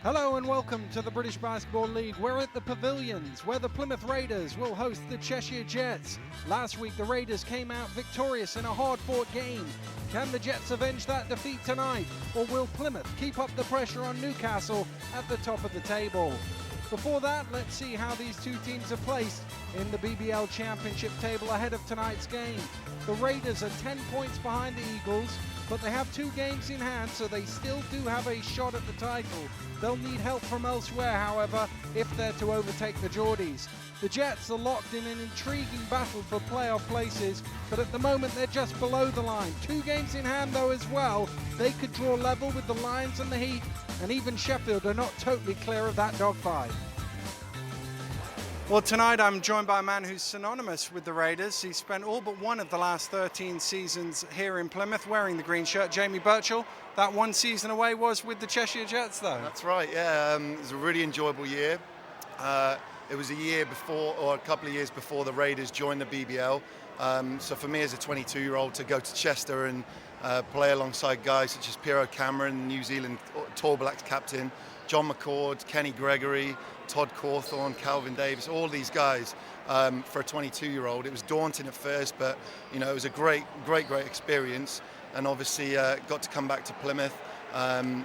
Hello and welcome to the British Basketball League. We're at the Pavilions, where the Plymouth Raiders will host the Cheshire Jets. Last week, the Raiders came out victorious in a hard-fought game. Can the Jets avenge that defeat tonight, or will Plymouth keep up the pressure on Newcastle at the top of the table? Before that, let's see how these two teams are placed in the BBL Championship table ahead of tonight's game. The Raiders are 10 points behind the Eagles, but they have 2 games in hand, so they still do have a shot at the title. They'll need help from elsewhere, however, if they're to overtake the Geordies. The Jets are locked in an intriguing battle for playoff places, but at the moment they're just below the line. 2 games in hand though as well. They could draw level with the Lions and the Heat, and even Sheffield are not totally clear of that dogfight. Well, tonight I'm joined by a man who's synonymous with the Raiders. He's spent all but one of the last 13 seasons here in Plymouth wearing the green shirt. Jamie Birchall, that one season away was with the Cheshire Jets, though. That's right, yeah. It was a really enjoyable year. It was a year before, or a couple of years before the Raiders joined the BBL. So for me as a 22-year-old to go to Chester and play alongside guys such as Piero Cameron, New Zealand Tall Blacks captain, John McCord, Kenny Gregory, Todd Cawthorne, Calvin Davis, all these guys for a 22-year-old. It was daunting at first, but it was a great experience. And obviously got to come back to Plymouth and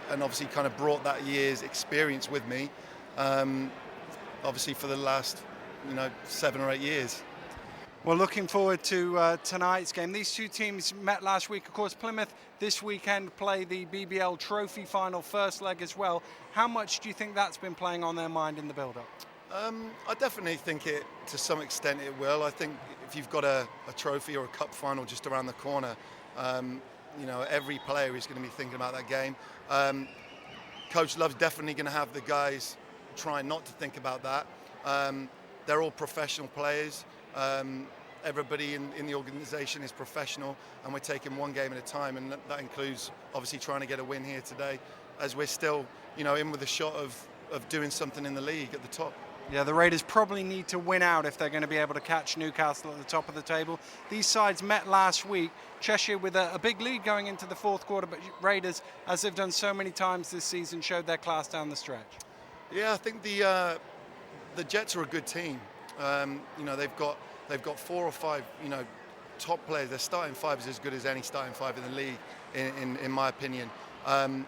obviously kind of brought that year's experience with me. Obviously for the last 7 or 8 years. Well, looking forward to tonight's game. These two teams met last week. Of course, Plymouth this weekend play the BBL Trophy Final first leg as well. How much do you think that's been playing on their mind in the build-up? I definitely think it, to some extent, it will. I think if you've got a trophy or a cup final just around the corner, every player is going to be thinking about that game. Coach Love's definitely going to have the guys trying not to think about that. They're all professional players. Everybody in the organisation is professional, and we're taking one game at a time, and that includes obviously trying to get a win here today, as we're still, in with a shot of doing something in the league at the top. Yeah, the Raiders probably need to win out if they're going to be able to catch Newcastle at the top of the table. These sides met last week. Cheshire with a big lead going into the fourth quarter, but Raiders, as they've done so many times this season, showed their class down the stretch. Yeah, I think the Jets are a good team. They've got 4 or 5 top players. Their starting 5 is as good as any starting 5 in the league, in my opinion. And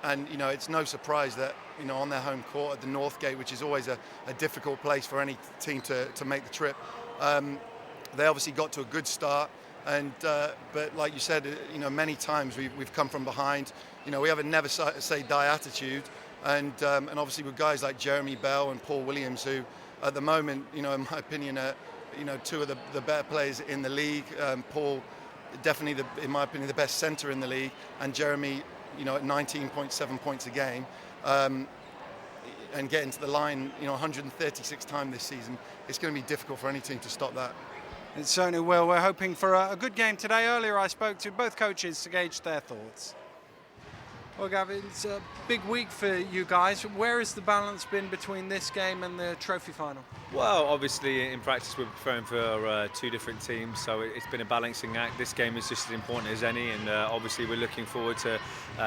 it's no surprise that on their home court at the Northgate, which is always a difficult place for any team to make the trip, they obviously got to a good start. And but like you said, many times we've come from behind. We have a never say die attitude, and obviously with guys like Jeremy Bell and Paul Williams, who at the moment, in my opinion, are 2 of the better players in the league. Paul, definitely, in my opinion, the best centre in the league, and Jeremy, at 19.7 points a game, and getting to the line, 136 times this season. It's going to be difficult for any team to stop that. It certainly will. We're hoping for a good game today. Earlier, I spoke to both coaches to gauge their thoughts. Well, Gavin, it's a big week for you guys. Where has the balance been between this game and the trophy final? Well, obviously in practice we're preparing for 2 different teams, so it's been a balancing act. This game is just as important as any, and obviously we're looking forward to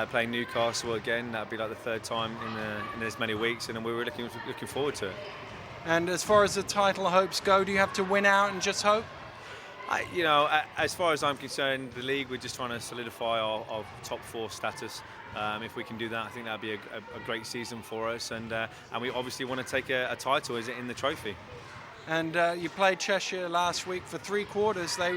playing Newcastle again. That'll be like the 3rd time in as many weeks, and we're looking forward to it. And as far as the title hopes go, do you have to win out and just hope? As far as I'm concerned, the league, we're just trying to solidify our top 4 status. If we can do that, I think that'd be a great season for us, and we obviously want to take a title in the trophy. And you played Cheshire last week for 3 quarters. They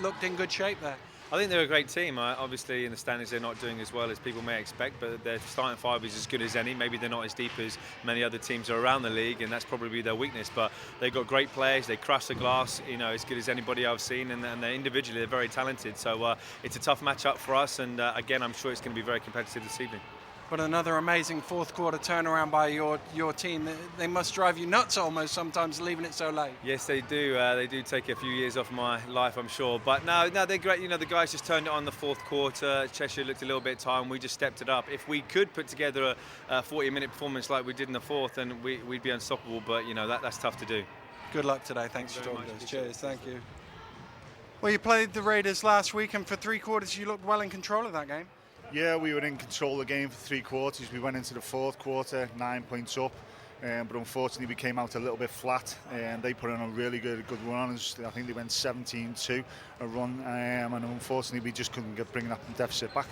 looked in good shape there. I think they're a great team. Obviously, in the standings, they're not doing as well as people may expect, but their starting five is as good as any. Maybe they're not as deep as many other teams are around the league, and that's probably their weakness. But they've got great players. They crush the glass, as good as anybody I've seen, and they're individually, they're very talented. So it's a tough match-up for us, and again, I'm sure it's going to be very competitive this evening. But another amazing fourth quarter turnaround by your team. They must drive you nuts almost sometimes, leaving it so late. Yes, they do. They do take a few years off my life, I'm sure. But no, they're great. The guys just turned it on the fourth quarter. Cheshire looked a little bit tired, and we just stepped it up. If we could put together a 40-minute performance like we did in the fourth, then we'd be unstoppable. But that's tough to do. Good luck today. Thanks for talking to us. Cheers. Thank you. Well, you played the Raiders last week, and for three quarters, you looked well in control of that game. Yeah, we were in control of the game for three quarters. We went into the fourth quarter 9 points up, but unfortunately we came out a little bit flat. And they put in a really good run on us. I think they went 17-2 a run, and unfortunately we just couldn't bring that deficit back.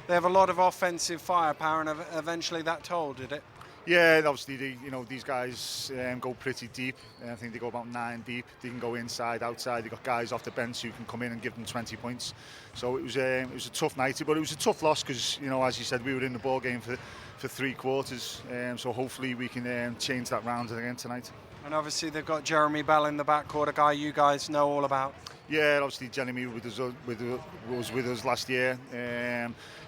They have a lot of offensive firepower, and eventually that told, did it? Yeah, obviously these guys go pretty deep. I think they go about 9 deep. They can go inside, outside. They've got guys off the bench who can come in and give them 20 points. So it was a tough night, but it was a tough loss because, as you said, we were in the ball game for three quarters. So hopefully we can change that round again tonight. And obviously they've got Jeremy Bell in the backcourt, a guy you guys know all about. Yeah, obviously Jeremy was with us last year.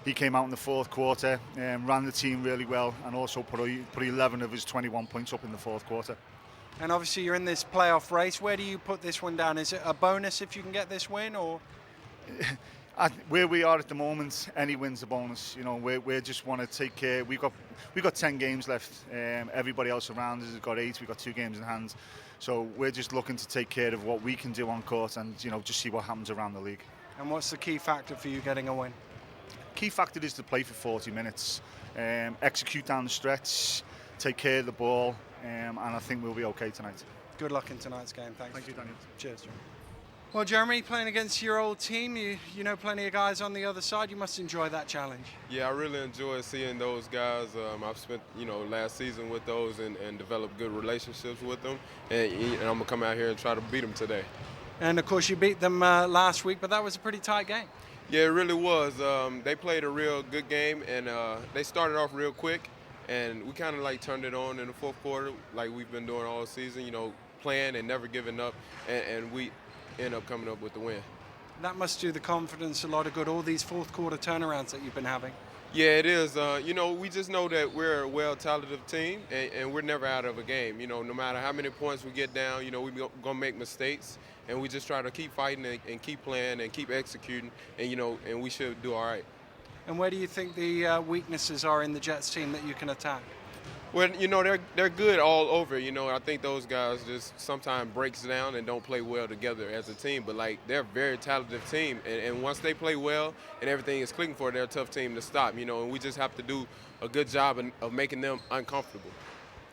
He came out in the fourth quarter, ran the team really well, and also put 11 of his 21 points up in the fourth quarter. And obviously you're in this playoff race. Where do you put this one down? Is it a bonus if you can get this win, or? Where we are at the moment, any win's a bonus. We just want to take care. We've got 10 games left. Everybody else around us has got 8. We've got 2 games in hand. So we're just looking to take care of what we can do on court and just see what happens around the league. And what's the key factor for you getting a win? Key factor is to play for 40 minutes, execute down the stretch, take care of the ball, and I think we'll be okay tonight. Good luck in tonight's game. Thanks. Thank you, Daniel. Cheers, Jeremy. Well, Jeremy, playing against your old team, you know plenty of guys on the other side. You must enjoy that challenge. Yeah, I really enjoy seeing those guys. I've spent last season with those and developed good relationships with them, and I'm gonna come out here and try to beat them today. And of course, you beat them last week, but that was a pretty tight game. Yeah, it really was. They played a real good game, and they started off real quick, and we kind of turned it on in the fourth quarter, like we've been doing all season. Playing and never giving up, and we end up coming up with the win. That must do the confidence a lot of good, all these fourth quarter turnarounds that you've been having. Yeah, it is. We just know that we're a well-talented team, and we're never out of a game. No matter how many points we get down, we're going to make mistakes, and we just try to keep fighting and keep playing and keep executing, and we should do all right. And where do you think the weaknesses are in the Jets team that you can attack? Well, they're good all over. I think those guys just sometimes breaks down and don't play well together as a team. But they're a very talented team, and once they play well and everything is clicking for, they're a tough team to stop. And we just have to do a good job of making them uncomfortable.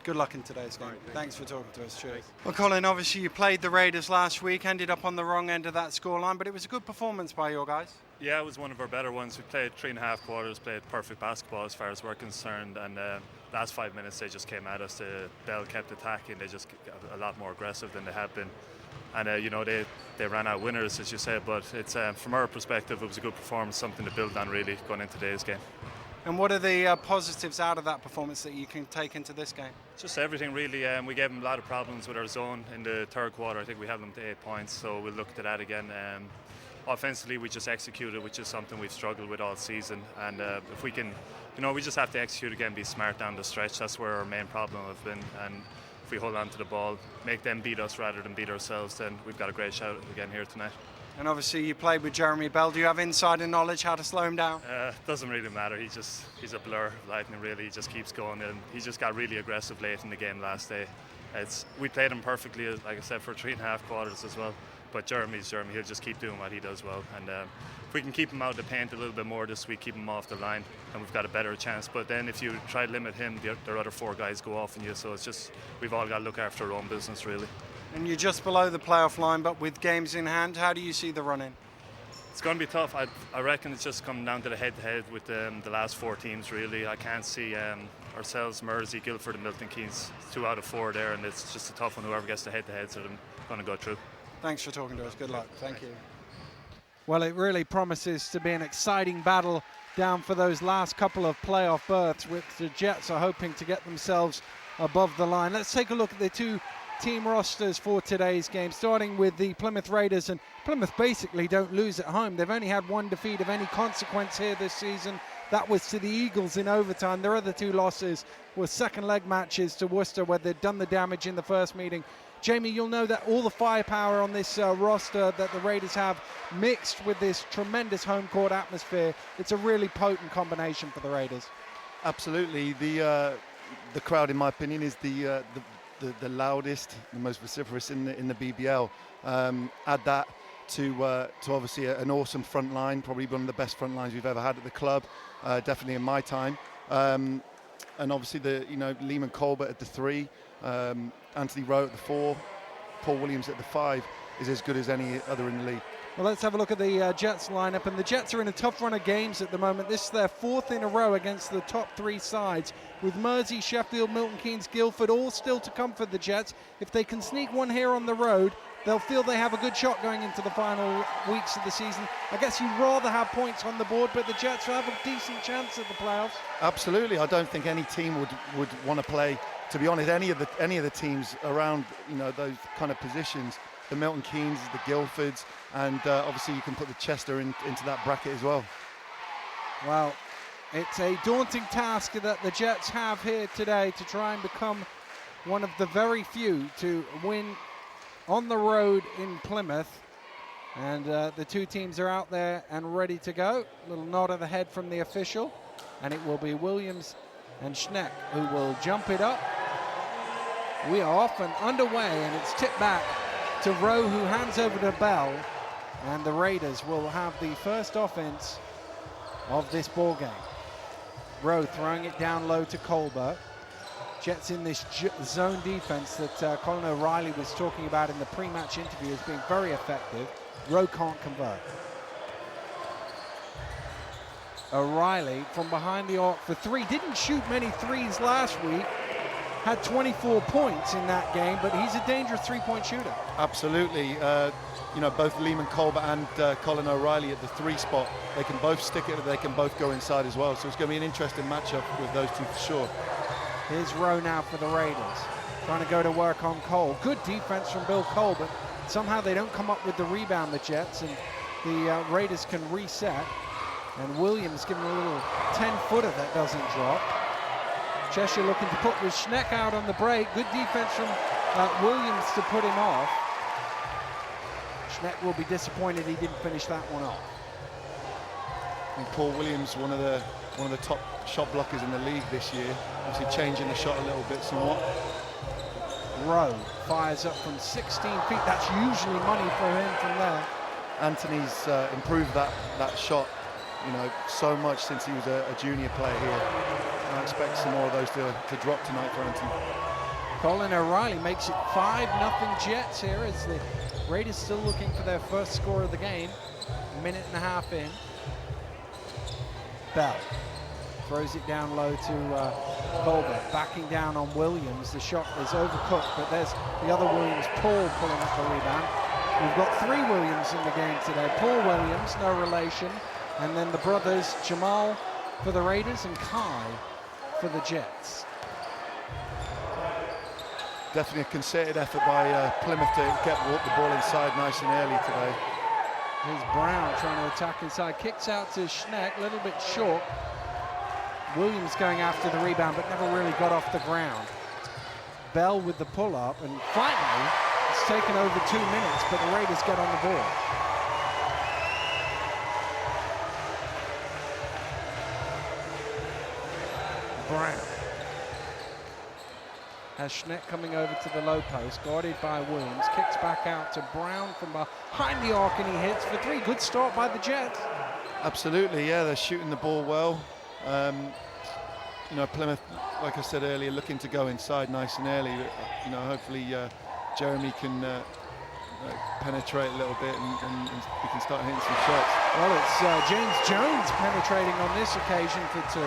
Good luck in today's game. Right, thanks for talking to us. Cheers. Well, Colin, obviously you played the Raiders last week, ended up on the wrong end of that scoreline, but it was a good performance by your guys. Yeah, it was one of our better ones. We played 3.5 quarters, played perfect basketball as far as we're concerned, and last 5 minutes they just came at us. Bell kept attacking. They just got a lot more aggressive than they have been, and they ran out winners, as you said. But it's from our perspective, it was a good performance, something to build on really going into today's game. And what are the positives out of that performance that you can take into this game? Just everything really. We gave them a lot of problems with our zone in the third quarter. I think we held them to 8 points, so we'll look to that again. Offensively, we just executed, which is something we've struggled with all season. And if we can, we just have to execute again, be smart down the stretch. That's where our main problem has been. And if we hold on to the ball, make them beat us rather than beat ourselves, then we've got a great shot again here tonight. And obviously you played with Jeremy Bell. Do you have insider knowledge how to slow him down? Doesn't really matter. He's a blur, lightning really. He just keeps going, and he just got really aggressive late in the game last day. We played him perfectly, like I said, for 3.5 quarters as well. But Jeremy's Jeremy. He'll just keep doing what he does well. And if we can keep him out of the paint a little bit more this week, keep him off the line, and we've got a better chance. But then if you try to limit him, the other 4 guys go off on you. So it's just, we've all got to look after our own business really. And you're just below the playoff line, but with games in hand, how do you see the run-in? It's going to be tough. I reckon it's just coming down to the head-to-head with the last 4 teams, really. I can't see ourselves, Mersey, Guildford and Milton Keynes, 2 out of 4 there, and it's just a tough one. Whoever gets the head-to-heads are going to go through. Thanks for talking to us. Good luck. Thank you. Well, it really promises to be an exciting battle down for those last couple of playoff berths, which the Jets are hoping to get themselves above the line. Let's take a look at the two team rosters for today's game, starting with the Plymouth Raiders. And Plymouth basically don't lose at home. They've only had one defeat of any consequence here this season. That was to the Eagles in overtime. Their other two losses were second leg matches to Worcester, where they'd done the damage in the first meeting. Jamie, you'll know that all the firepower on this roster that the Raiders have, mixed with this tremendous home court atmosphere, it's a really potent combination for the Raiders. Absolutely. The crowd, in my opinion, is the loudest, the most vociferous in the BBL. Add that to obviously an awesome front line, probably one of the best front lines we've ever had at the club, definitely in my time. And obviously Lehman Colbert at the 3, Anthony Rowe at the 4, Paul Williams at the 5 is as good as any other in the league. Well, let's have a look at the Jets lineup, and the Jets are in a tough run of games at the moment. This is their 4th in a row against the top 3 sides, with Mersey, Sheffield, Milton Keynes, Guildford all still to come for the Jets. If they can sneak one here on the road, they'll feel they have a good shot going into the final weeks of the season. I guess you'd rather have points on the board, but the Jets will have a decent chance at the playoffs. Absolutely. I don't think any team would want to play, to be honest, any of the teams around those kind of positions. The Milton Keynes, the Guildfords, and obviously you can put the Chester into that bracket as well. Well, it's a daunting task that the Jets have here today to try and become one of the very few to win on the road in Plymouth. And the two teams are out there and ready to go. Little nod of the head from the official, and it will be Williams and Schneck who will jump it up. We are off and underway, and it's tipped back to Rowe, who hands over to Bell, and the Raiders will have the first offense of this ball game. Rowe throwing it down low to Colbert. Jets in this zone defense that Colin O'Reilly was talking about in the pre-match interview as being very effective. Rowe can't convert. O'Reilly from behind the arc for 3. Didn't shoot many threes last week. Had 24 points in that game, but he's a dangerous three-point shooter. Absolutely. Both Lehman Colbert and Colin O'Reilly at the 3 spot, they can both stick it, they can both go inside as well. So it's going to be an interesting matchup with those two for sure. Here's Rowe now for the Raiders, trying to go to work on Cole. Good defense from Bill Cole, but somehow they don't come up with the rebound, the Jets, and the Raiders can reset. And Williams giving a little 10-footer that doesn't drop. Cheshire looking to put with Schneck out on the break. Good defense from Williams to put him off. Schneck will be disappointed he didn't finish that one off. And Paul Williams, one of the top shot blockers in the league this year. Obviously changing the shot a little bit somewhat. Rowe fires up from 16 feet. That's usually money for him from there. Anthony's improved that shot, so much since he was a junior player here. I expect some more of those to drop tonight for Anthony. Colin O'Reilly makes it 5-0 Jets here as the Raiders still looking for their first score of the game. A minute and a half in. Bell throws it down low to Colbert, backing down on Williams. The shot is overcooked, but there's the other Williams, Paul, pulling up the rebound. We've got 3 Williams in the game today. Paul Williams, no relation, and then the brothers Jamal for the Raiders and Kai for the Jets. Definitely a concerted effort by Plymouth to get the ball inside nice and early today. Here's Brown trying to attack inside. Kicks out to Schneck, a little bit short. Williams going after the rebound, but never really got off the ground. Bell with the pull-up, and finally, it's taken over 2 minutes, but the Raiders get on the board. Brown has Schneck coming over to the low post, guarded by Williams, kicks back out to Brown from behind the arc, and he hits for 3. Good start by the Jets. Absolutely, yeah, they're shooting the ball well. Plymouth, like I said earlier, looking to go inside nice and early. Hopefully Jeremy can penetrate a little bit and we can start hitting some shots. Well, it's James Jones penetrating on this occasion for 2.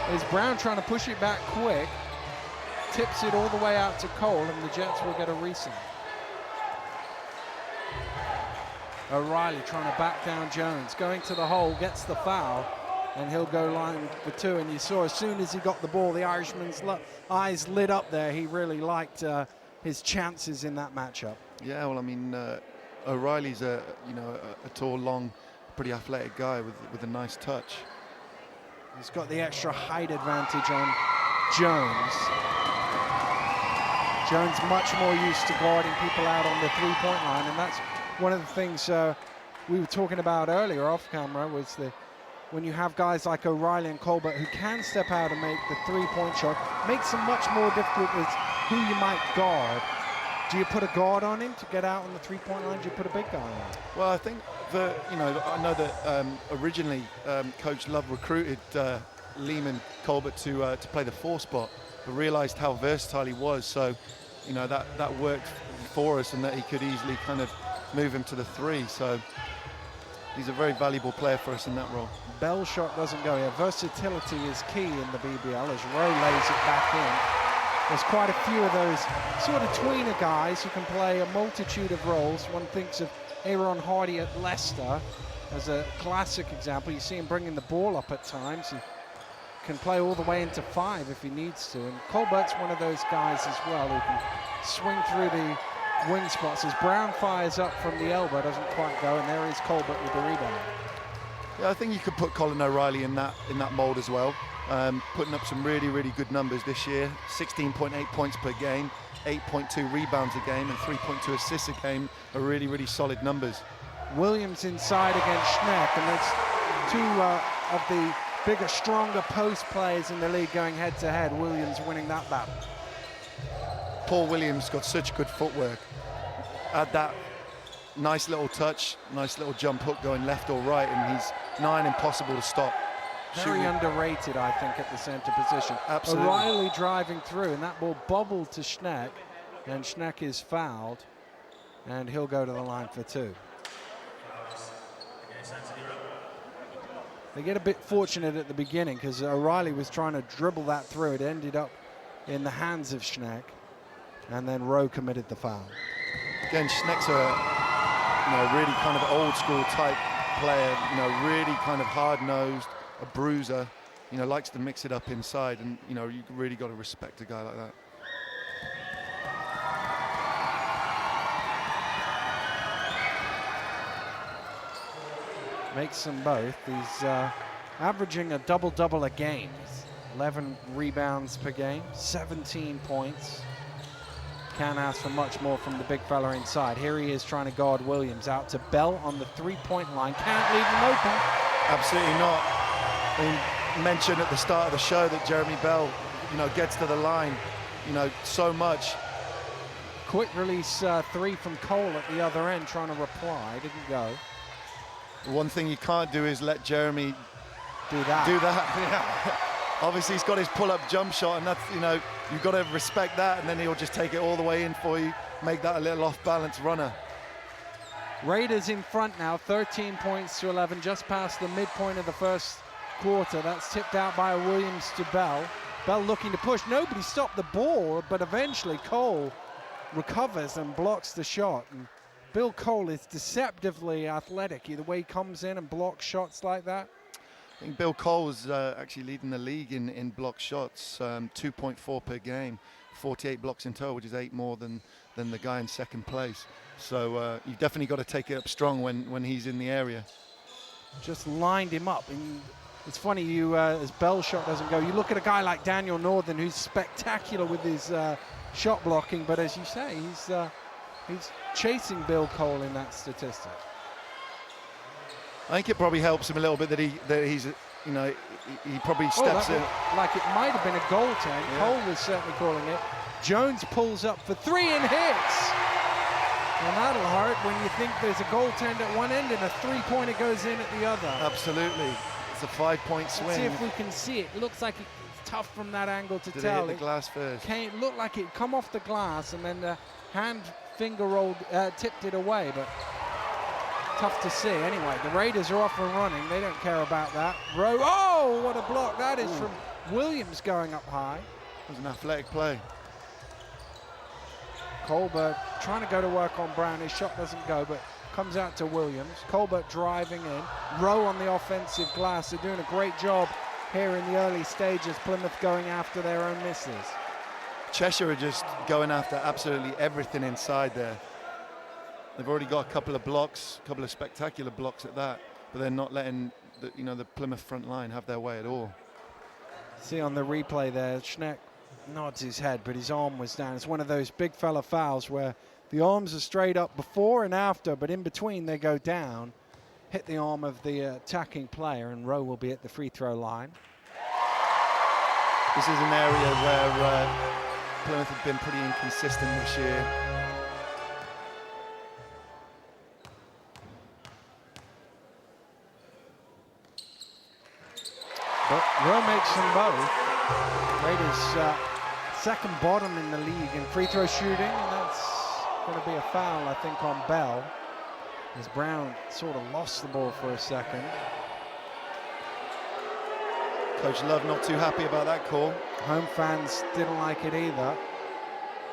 There's Brown trying to push it back quick. Tips it all the way out to Cole, and the Jets will get a reset. O'Reilly trying to back down Jones, going to the hole, gets the foul, and he'll go line for 2. And you saw as soon as he got the ball, the Irishman's eyes lit up there. He really liked his chances in that matchup. Yeah, well, I mean, O'Reilly's a tall, long, pretty athletic guy with a nice touch. He's got the extra height advantage on Jones. Jones much more used to guarding people out on the three-point line, and that's one of the things we were talking about earlier off camera, was when you have guys like O'Reilly and Colbert who can step out and make the three-point shot, makes them much more difficult with who you might guard. Do you put a guard on him to get out on the three-point line? Do you put a big guy on? Well, I think that, I know that originally Coach Love recruited Lehman Colbert to play the 4 spot, but realized how versatile he was. So, that worked for us, and that he could easily kind of move him to the 3. So he's a very valuable player for us in that role. Bell shot doesn't go here. Versatility is key in the BBL as Rowe lays it back in. There's quite a few of those sort of tweener guys who can play a multitude of roles. One thinks of Aaron Hardy at Leicester as a classic example. You see him bringing the ball up at times. He can play all the way into 5 if he needs to. And Colbert's one of those guys as well who can swing through the wing spots. As Brown fires up from the elbow, doesn't quite go, and there is Colbert with the rebound. Yeah, I think you could put Colin O'Reilly in that mould as well. Putting up some really, really good numbers this year. 16.8 points per game, 8.2 rebounds a game, and 3.2 assists a game are really, really solid numbers. Williams inside against Schneck, and that's 2 of the bigger, stronger post players in the league going head-to-head. Williams winning that battle. Paul Williams got such good footwork. Had that nice little touch, nice little jump hook going left or right, and he's nigh on impossible to stop. Very underrated, I think, at the center position. Absolutely. O'Reilly driving through, and that ball bobbled to Schneck, and Schneck is fouled, and he'll go to the line for 2. They get a bit fortunate at the beginning because O'Reilly was trying to dribble that through. It ended up in the hands of Schneck, and then Rowe committed the foul. Again, Schneck's a really kind of old school type player, really kind of hard-nosed, a bruiser, likes to mix it up inside, and you really got to respect a guy like that. Makes them both. He's averaging a double-double a game. 11 rebounds per game, 17 points. Can't ask for much more from the big fella inside. Here he is trying to guard Williams. Out to Bell on the three-point line. Can't leave him open. Absolutely not. I mentioned at the start of the show that Jeremy Bell, gets to the line, so much. Quick release 3 from Cole at the other end, trying to reply. Didn't go. One thing you can't do is let Jeremy do that. Yeah. Obviously, he's got his pull-up jump shot, and that's, you've got to respect that, and then he'll just take it all the way in for you, make that a little off-balance runner. Raiders in front now, 13 points to 11, just past the midpoint of the first quarter. That's tipped out by Williams to Bell. Bell looking to push. Nobody stopped the ball, but eventually Cole recovers and blocks the shot. And Bill Cole is deceptively athletic, the way he comes in and blocks shots like that. I think Bill Cole was actually leading the league in block shots, 2.4 per game, 48 blocks in total, which is 8 more than the guy in second place. So you've definitely got to take it up strong when he's in the area. Just lined him up. And it's funny, as Bell's shot doesn't go, you look at a guy like Daniel Northern, who's spectacular with his shot blocking, but as you say, he's chasing Bill Cole in that statistic. I think it probably helps him a little bit that he's he probably steps in. Like it might have been a goaltend. Yeah. Cole was certainly calling it. Jones pulls up for 3 and hits. And that'll hurt when you think there's a goaltend at one end and a 3-pointer goes in at the other. Absolutely. It's a 5-point swing. Let's see if we can see it. It looks like it's tough from that angle to tell. tell. Did it hit the glass first? It looked like it come off the glass and then the hand finger rolled, tipped it away, but tough to see. Anyway, the Raiders are off and running. They don't care about that. Rowe, oh, what a block that is from Williams going up high. It was an athletic play. Colbert trying to go to work on Brown. His shot doesn't go, but comes out to Williams. Colbert driving in. Rowe on the offensive glass. They're doing a great job here in the early stages. Plymouth going after their own misses. Cheshire are just going after absolutely everything inside there. They've already got a couple of blocks, a couple of spectacular blocks at that, but they're not letting the Plymouth front line have their way at all. See on the replay there, Schneck nods his head, but his arm was down. It's one of those big fella fouls where the arms are straight up before and after, but in between they go down, hit the arm of the attacking player, and Rowe will be at the free throw line. This is an area where Plymouth have been pretty inconsistent this year. But Rowe makes them both. Raiders second bottom in the league in free throw shooting, and that's going to be a foul, I think, on Bell, as Brown sort of lost the ball for a second. Coach Love not too happy about that call. Home fans didn't like it either.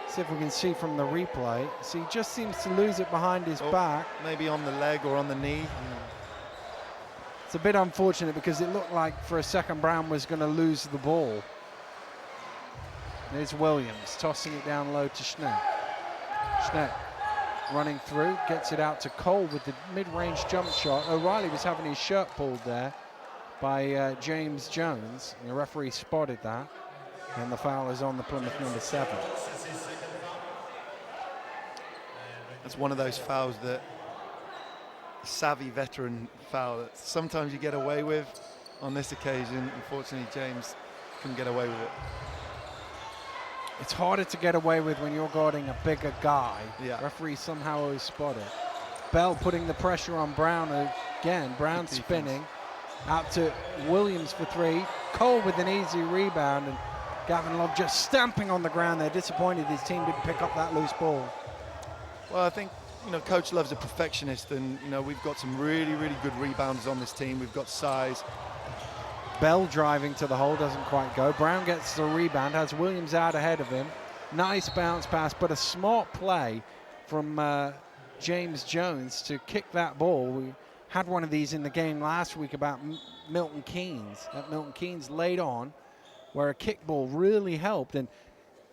See if we can see from the replay. See, he just seems to lose it behind his back. Maybe on the leg or on the knee. It's a bit unfortunate because it looked like for a second Brown was going to lose the ball. There's Williams tossing it down low to Schneck. Schneck running through, gets it out to Cole with the mid-range jump shot. O'Reilly was having his shirt pulled there by James Jones, and the referee spotted that, and the foul is on the Plymouth number 7. That's one of those fouls that savvy veteran foul that sometimes you get away with. On this occasion, unfortunately, James couldn't get away with it. It's harder to get away with when you're guarding a bigger guy. Yeah. Referee somehow always spot it. Bell putting the pressure on Brown again. Brown spinning. Out to Williams for 3. Cole with an easy rebound, and Gavin Love just stamping on the ground there. Disappointed his team didn't pick up that loose ball. Well, I think, Coach Love's a perfectionist, and, we've got some really, really good rebounders on this team. We've got size. Bell driving to the hole, doesn't quite go. Brown gets the rebound, has Williams out ahead of him. Nice bounce pass, but a smart play from James Jones to kick that ball. We had one of these in the game last week about Milton Keynes. Milton Keynes laid on, where a kick ball really helped. And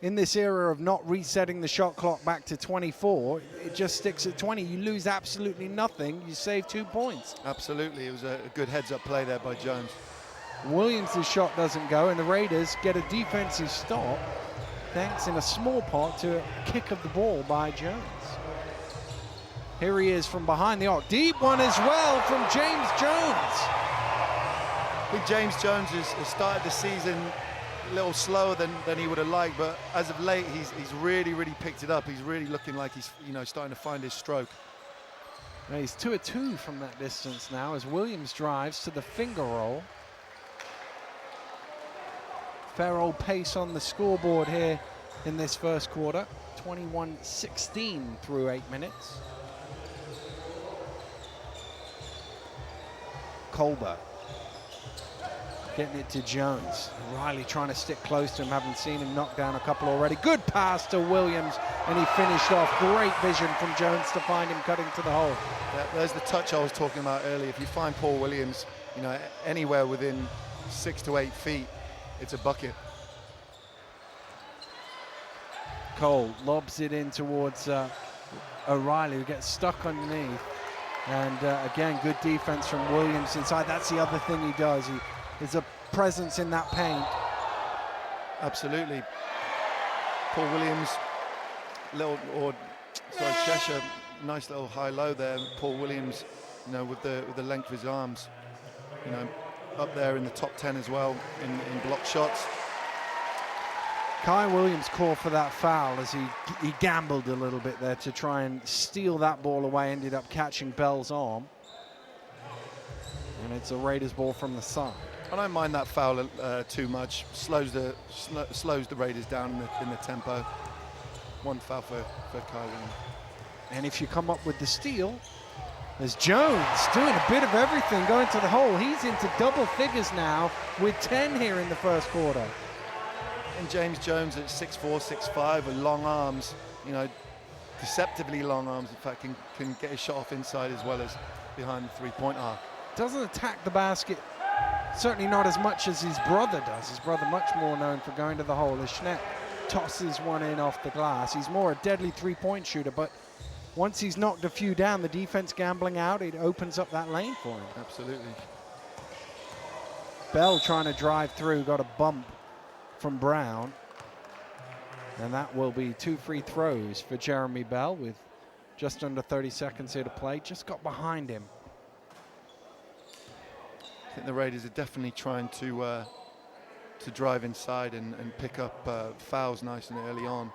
in this era of not resetting the shot clock back to 24, it just sticks at 20. You lose absolutely nothing. You save 2 points. Absolutely. It was a good heads-up play there by Jones. Williams' shot doesn't go, and the Raiders get a defensive stop, thanks in a small part to a kick of the ball by Jones. Here he is from behind the arc. Deep one as well from James Jones. I think James Jones has started the season a little slower than he would have liked, but as of late, he's really, really picked it up. He's really looking like he's starting to find his stroke. Now he's 2 of 2 from that distance now as Williams drives to the finger roll. Fair old pace on the scoreboard here in this first quarter. 21-16 through 8 minutes. Colbert getting it to Jones. Riley trying to stick close to him, haven't seen him knock down a couple already. Good pass to Williams, and he finished off. Great vision from Jones to find him cutting to the hole. Yeah, there's the touch I was talking about earlier. If you find Paul Williams, anywhere within 6 to 8 feet, it's a bucket. Cole lobs it in towards O'Reilly, who gets stuck underneath. And again, good defense from Williams inside. That's the other thing he does. He is a presence in that paint. Absolutely. Paul Williams, Cheshire, nice little high-low there. Paul Williams, with the length of his arms, up there in the top 10 as well in block shots. Kai Williams called for that foul as he gambled a little bit there to try and steal that ball away, ended up catching Bell's arm. And it's a Raiders ball from the side. I don't mind that foul too much. Slows the Raiders down in the tempo. One foul for Kai Williams. And if you come up with the steal, there's Jones doing a bit of everything, going to the hole. He's into double figures now with 10 here in the first quarter. And James Jones at 6'4", 6'5", with long arms, deceptively long arms. In fact, can get his shot off inside as well as behind the three-point arc. Doesn't attack the basket, certainly not as much as his brother does. His brother much more known for going to the hole. As Schneck tosses one in off the glass. He's more a deadly three-point shooter, but once he's knocked a few down, the defense gambling out, it opens up that lane for him. Absolutely. Bell trying to drive through, got a bump from Brown. And that will be 2 free throws for Jeremy Bell with just under 30 seconds here to play. Just got behind him. I think the Raiders are definitely trying to drive inside and pick up fouls nice and early on.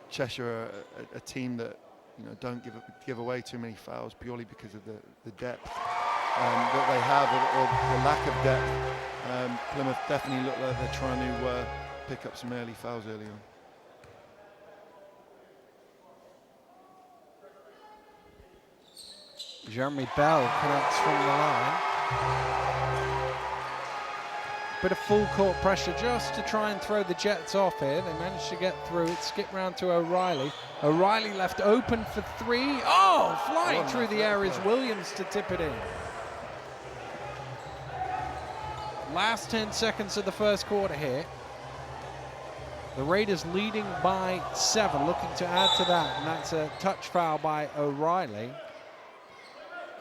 Cheshire are a team that don't give away too many fouls purely because of the depth that they have, or the lack of depth. Plymouth definitely look like they're trying to pick up some early fouls early on. Jeremy Bell connects from the line. Bit of full court pressure just to try and throw the Jets off here. They managed to get through it, skip round to O'Reilly. O'Reilly left open for 3. Oh, flying through the air is Williams to tip it in. Last 10 seconds of the first quarter here. The Raiders leading by 7, looking to add to that, and that's a touch foul by O'Reilly.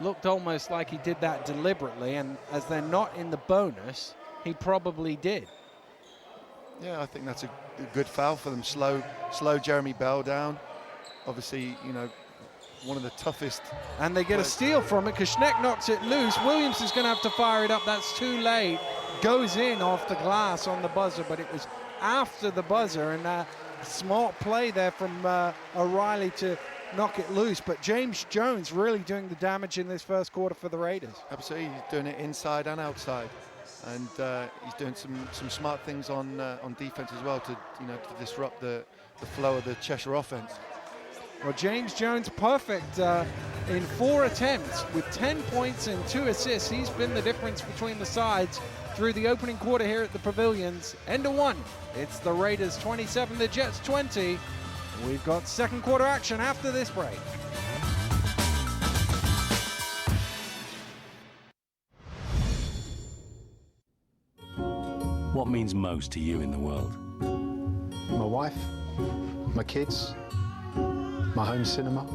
Looked almost like he did that deliberately, and as they're not in the bonus, he probably did. Yeah, I think that's a good foul for them. Slow Jeremy Bell down. Obviously, one of the toughest. And they get a steal from it because Schneck knocks it loose. Williams is going to have to fire it up. That's too late. Goes in off the glass on the buzzer, but it was after the buzzer, and smart play there from O'Reilly to knock it loose. But James Jones really doing the damage in this first quarter for the Raiders. Absolutely, he's doing it inside and outside, and he's doing some smart things on defense as well to disrupt the flow of the Cheshire offense. Well, James Jones perfect in 4 attempts with 10 points and 2 assists. He's been the difference between the sides through the opening quarter here at the Pavilions. End of 1. It's the Raiders 27, the Jets 20. We've got second quarter action after this break. What means most to you in the world? My wife, my kids, my home cinema.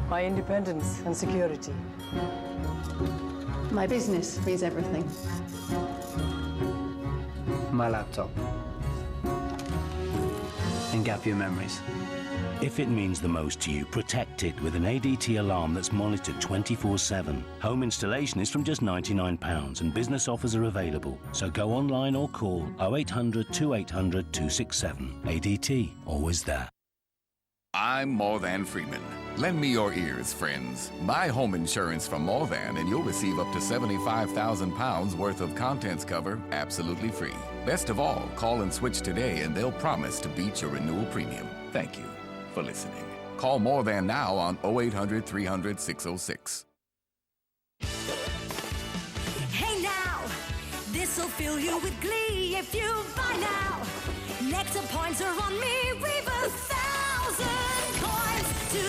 My independence and security. My business means everything. My laptop. And gap year memories. If it means the most to you, protect it with an ADT alarm that's monitored 24/7. Home installation is from just £99 and business offers are available. So go online or call 0800 2800 267. ADT, always there. I'm More Than Freeman. Lend me your ears, friends. Buy home insurance from More Than and you'll receive up to £75,000 worth of contents cover absolutely free. Best of all, call and switch today and they'll promise to beat your renewal premium. Thank you for listening. Call More Than now on 0800 300 606. Hey now, this'll fill you with glee if you buy now. Nectar points are on me, we've 1,000 coins to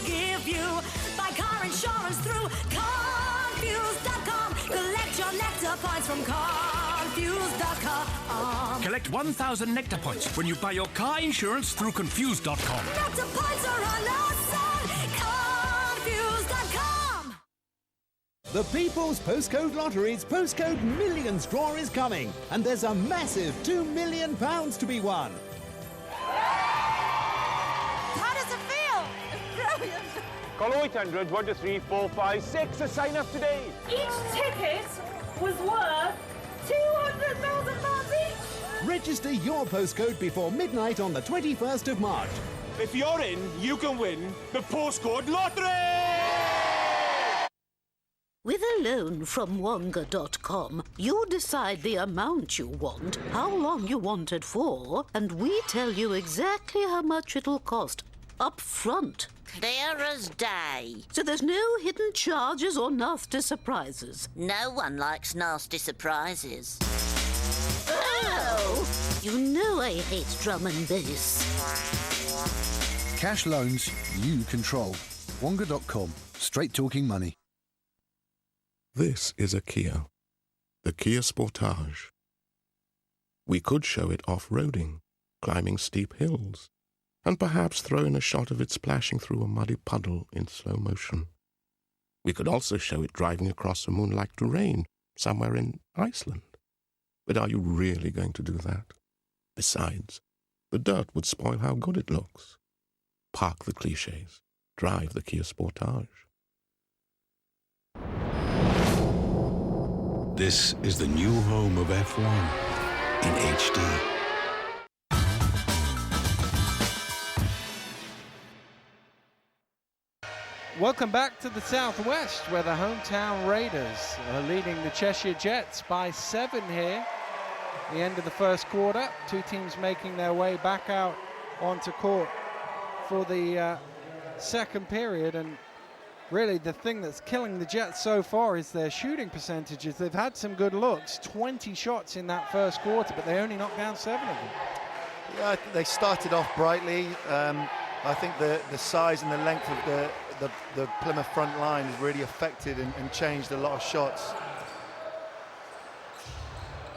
give you. Buy car insurance through Confused.com. Collect your Nectar points from Confused.com. Collect 1,000 Nectar points when you buy your car insurance through Confused.com. Nectar points are on us on Confused.com. The People's Postcode Lottery's Postcode Millions draw is coming, and there's a massive £2 million to be won. How does it feel? It's brilliant. Call 0800 123 456 to sign up today. Each ticket was worth £200,000 each. Register your postcode before midnight on the 21st of March. If you're in, you can win the Postcode Lottery! With a loan from Wonga.com, you decide the amount you want, how long you want it for, and we tell you exactly how much it'll cost up front. Clear as day. So there's no hidden charges or nasty surprises. No one likes nasty surprises. Oh! You know I hate drum and bass. Cash loans you control. Wonga.com. Straight talking money. This is a Kia. The Kia Sportage. We could show it off-roading, climbing steep hills, and perhaps throw in a shot of it splashing through a muddy puddle in slow motion. We could also show it driving across a moonlight terrain somewhere in Iceland. But are you really going to do that? Besides, the dirt would spoil how good it looks. Park the clichés. Drive the Kia Sportage. This is the new home of F1 in HD. Welcome back to the Southwest, where the hometown Raiders are leading the Cheshire Jets by 7 here. The end of the first quarter, two teams making their way back out onto court for the second period. And really the thing that's killing the Jets so far is their shooting percentages. They've had some good looks, 20 shots in that first quarter, but they only knocked down 7 of them. Yeah, they started off brightly. I think the size and the length of the Plymouth front line has really affected and changed a lot of shots.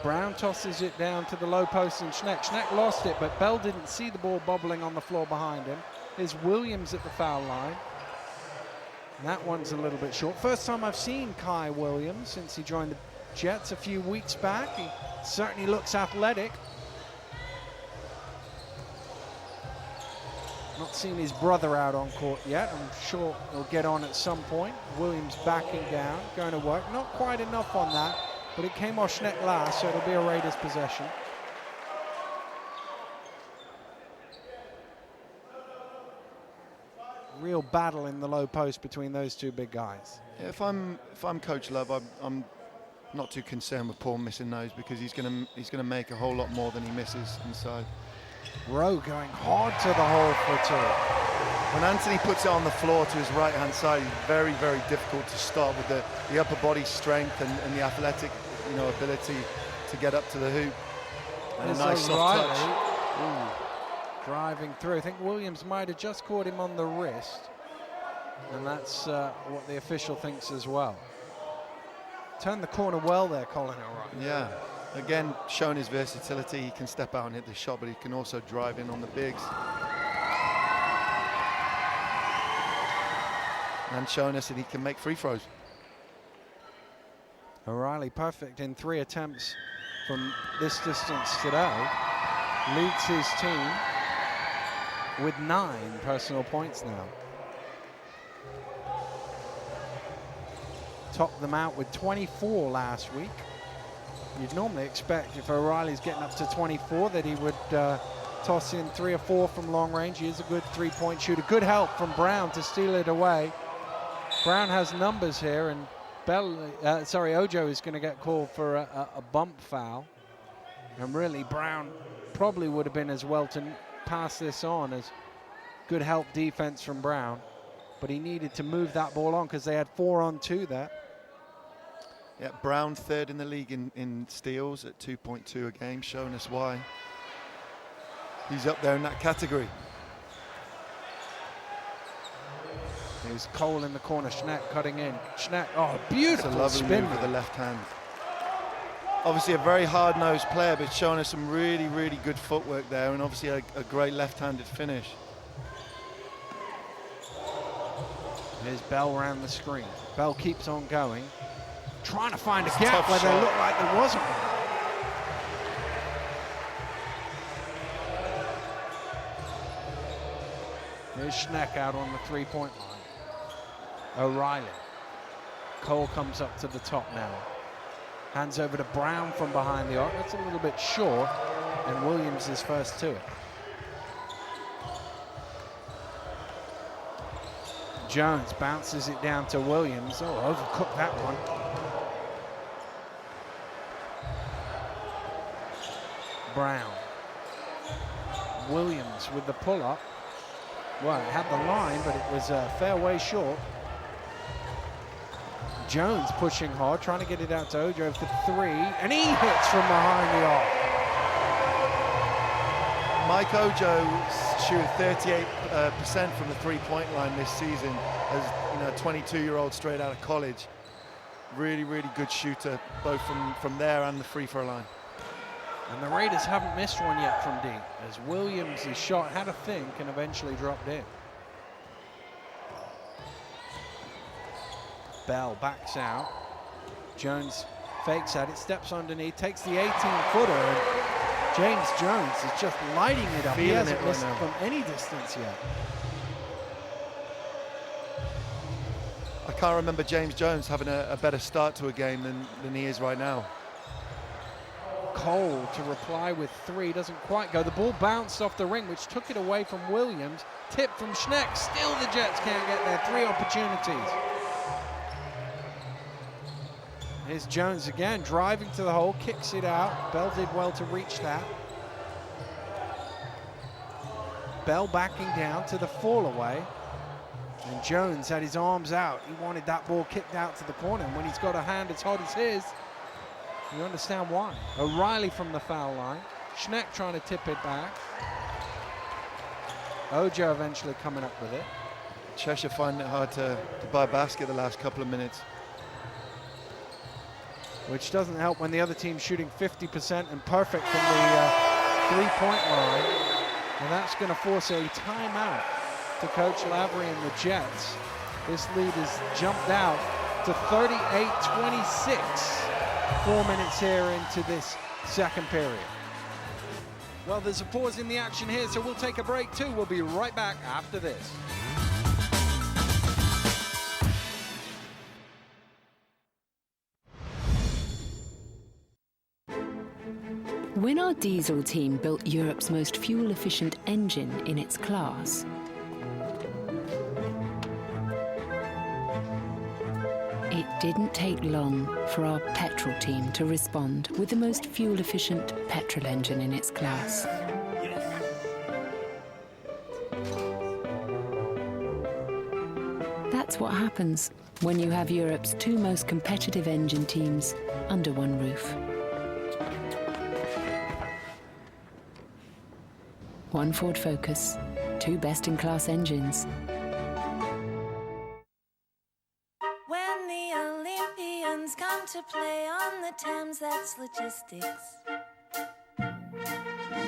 Brown tosses it down to the low post and Schneck. Schneck lost it, but Bell didn't see the ball bobbling on the floor behind him. There's Williams at the foul line. And that one's a little bit short. First time I've seen Kai Williams since he joined the Jets a few weeks back. He certainly looks athletic. Not seen his brother out on court yet. I'm sure he'll get on at some point. Williams backing down, going to work. Not quite enough on that, but it came off Schneck last, so it'll be a Raiders possession. Real battle in the low post between those two big guys. Yeah, if I'm Coach Love, I'm not too concerned with Paul missing those, because he's gonna make a whole lot more than he misses inside. Rowe going hard to the hole for two. When Anthony puts it on the floor to his right-hand side, he's very, very difficult to stop with the upper body strength and the athletic, ability to get up to the hoop. And a nice soft touch. Driving through. I think Williams might have just caught him on the wrist, and that's what the official thinks as well. Turned the corner well there, Colin O'Reilly. Yeah. Again, showing his versatility, he can step out and hit the shot, but he can also drive in on the bigs. And showing us that he can make free throws. O'Reilly perfect in 3 attempts from this distance today. Leads his team with 9 personal points now. Topped them out with 24 last week. You'd normally expect, if O'Reilly's getting up to 24, that he would toss in 3 or 4 from long range. He is a good 3-point shooter. Good help from Brown to steal it away. Brown has numbers here, and Ojo is going to get called for a bump foul. And really, Brown probably would have been as well to pass this on, as good help defense from Brown. But he needed to move that ball on because they had 4 on 2 there. Yeah, Brown third in the league in steals at 2.2 a game, showing us why he's up there in that category. Here's Cole in the corner, Schneck cutting in. Schneck, oh, beautiful lovely spin move with the left hand. Obviously a very hard-nosed player, but showing us some really, really good footwork there, and obviously a great left-handed finish. Here's Bell around the screen. Bell keeps on going. Trying to find a gap where there looked like there wasn't one. Here's Schneck out on the 3-point line. O'Reilly. Cole comes up to the top now. Hands over to Brown from behind the arc. That's a little bit short, and Williams is first to it. Jones bounces it down to Williams. Oh, overcooked that one. Brown. Williams with the pull-up. Well, it had the line, but it was a fair way short. Jones pushing hard, trying to get it out to Ojo for 3, and he hits from behind the arc. Mike Ojo's shooting 38% from the three-point line this season as, you know, a 22-year-old straight out of college. Really, really good shooter, both from there and the free throw line. And the Raiders haven't missed one yet from deep, as Williams' shot had a think and eventually dropped in. Bell backs out. Jones fakes at it, steps underneath, takes the 18-footer, and James Jones is just lighting it up. He hasn't missed from any distance yet. I can't remember James Jones having a better start to a game than he is right now. Cole to reply with three, doesn't quite go. The ball bounced off the ring, which took it away from Williams. Tip from Schneck, still the Jets can't get there. 3 opportunities. Here's Jones again, driving to the hole, kicks it out. Bell did well to reach that. Bell backing down to the fall away. And Jones had his arms out. He wanted that ball kicked out to the corner. And when he's got a hand as hot as his, you understand why. O'Reilly from the foul line. Schneck trying to tip it back. Ojo eventually coming up with it. Cheshire finding it hard to buy a basket the last couple of minutes. Which doesn't help when the other team's shooting 50% and perfect from the three-point line. And that's going to force a timeout to Coach Lavery and the Jets. This lead has jumped out to 38-26. 4 minutes here into this second period. Well, there's a pause in the action here, so we'll take a break too. We'll be right back after this. When our diesel team built Europe's most fuel-efficient engine in its class, it didn't take long for our petrol team to respond with the most fuel-efficient petrol engine in its class. That's what happens when you have Europe's 2 most competitive engine teams under one roof. One Ford Focus, 2 best-in-class engines. When the Olympians come to play on the Thames, that's logistics.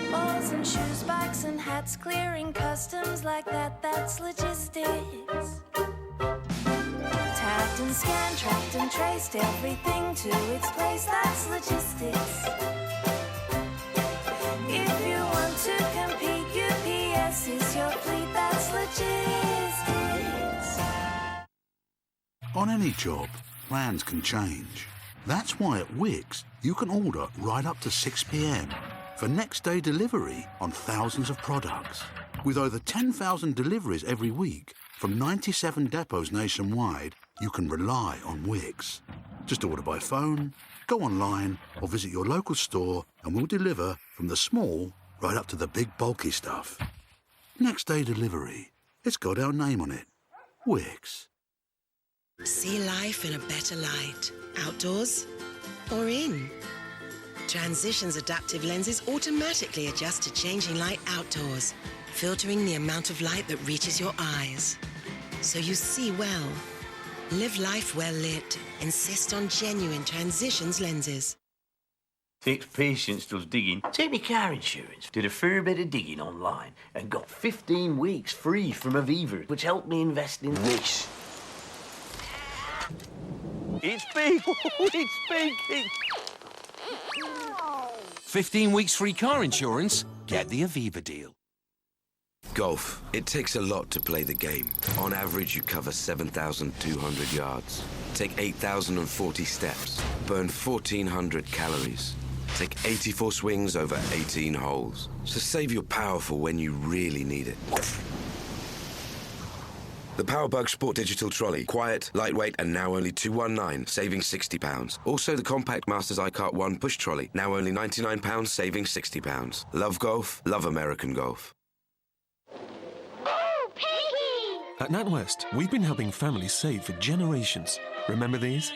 Balls and shoes, bikes and hats, clearing customs like that, that's logistics. Tagged and scanned, tracked and traced, everything to its place, that's logistics. If you want to compete, UPS is your fleet, that's logistics. On any job, plans can change. That's why at Wix, you can order right up to 6 p.m. for next-day delivery on thousands of products. With over 10,000 deliveries every week from 97 depots nationwide, you can rely on Wix. Just order by phone, go online, or visit your local store, and we'll deliver from the small right up to the big bulky stuff. Next day delivery. It's got our name on it. Wix. See life in a better light. Outdoors or in. Transitions adaptive lenses automatically adjust to changing light outdoors, filtering the amount of light that reaches your eyes. So you see well. Live life well lit. Insist on genuine Transitions lenses. Ex-patients does digging. Take me car insurance. Did a fair bit of digging online and got 15 weeks free from Aviva, which helped me invest in this. It's big. It's big. 15 weeks free car insurance? Get the Aviva deal. Golf. It takes a lot to play the game. On average, you cover 7,200 yards. Take 8,040 steps. Burn 1,400 calories. Take 84 swings over 18 holes. So save your power for when you really need it. The Powerbug Sport Digital Trolley. Quiet, lightweight, and now only $219, saving £60. Also the Compact Masters iCart 1 Push Trolley. Now only £99, saving £60. Love golf, love American golf. At NatWest, we've been helping families save for generations. Remember these?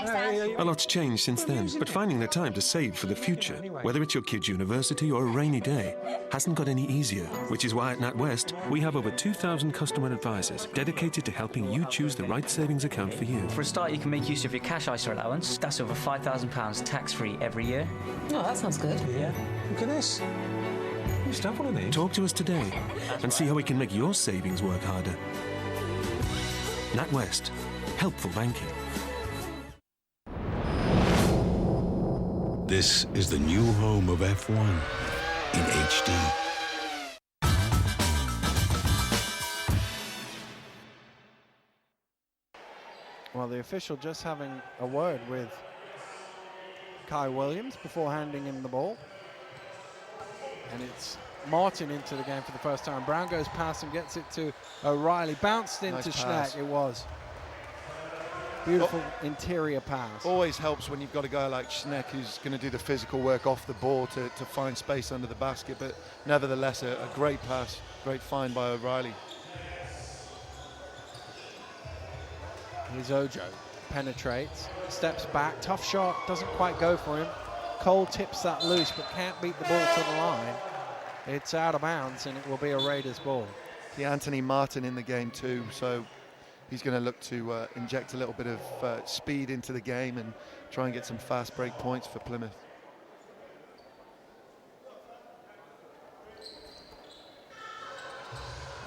Thanks, Dad. A lot's changed since then, but finding the time to save for the future, whether it's your kid's university or a rainy day, hasn't got any easier, which is why at NatWest, we have over 2,000 customer advisors dedicated to helping you choose the right savings account for you. For a start, you can make use of your cash ISA allowance. That's over £5,000 tax-free every year. Oh, that sounds good. Yeah. Look at this. You used to have one of these. Talk to us today and see how we can make your savings work harder. NatWest. Helpful banking. This is the new home of F1 in HD. Well, the official just having a word with Kai Williams before handing him the ball. And it's Martin into the game for the first time. Brown goes past him, gets it to O'Reilly. Bounced into Schneck, it was. Beautiful interior pass. Always helps when you've got a guy like Schneck who's going to do the physical work off the ball to find space under the basket, but nevertheless a great pass, great find by O'Reilly. Here's Ojo, penetrates, steps back, tough shot, doesn't quite go for him. Cole tips that loose but can't beat the ball to the line. It's out of bounds and it will be a Raiders ball. The Anthony Martin in the game too, so he's going to look to inject a little bit of speed into the game and try and get some fast break points for Plymouth.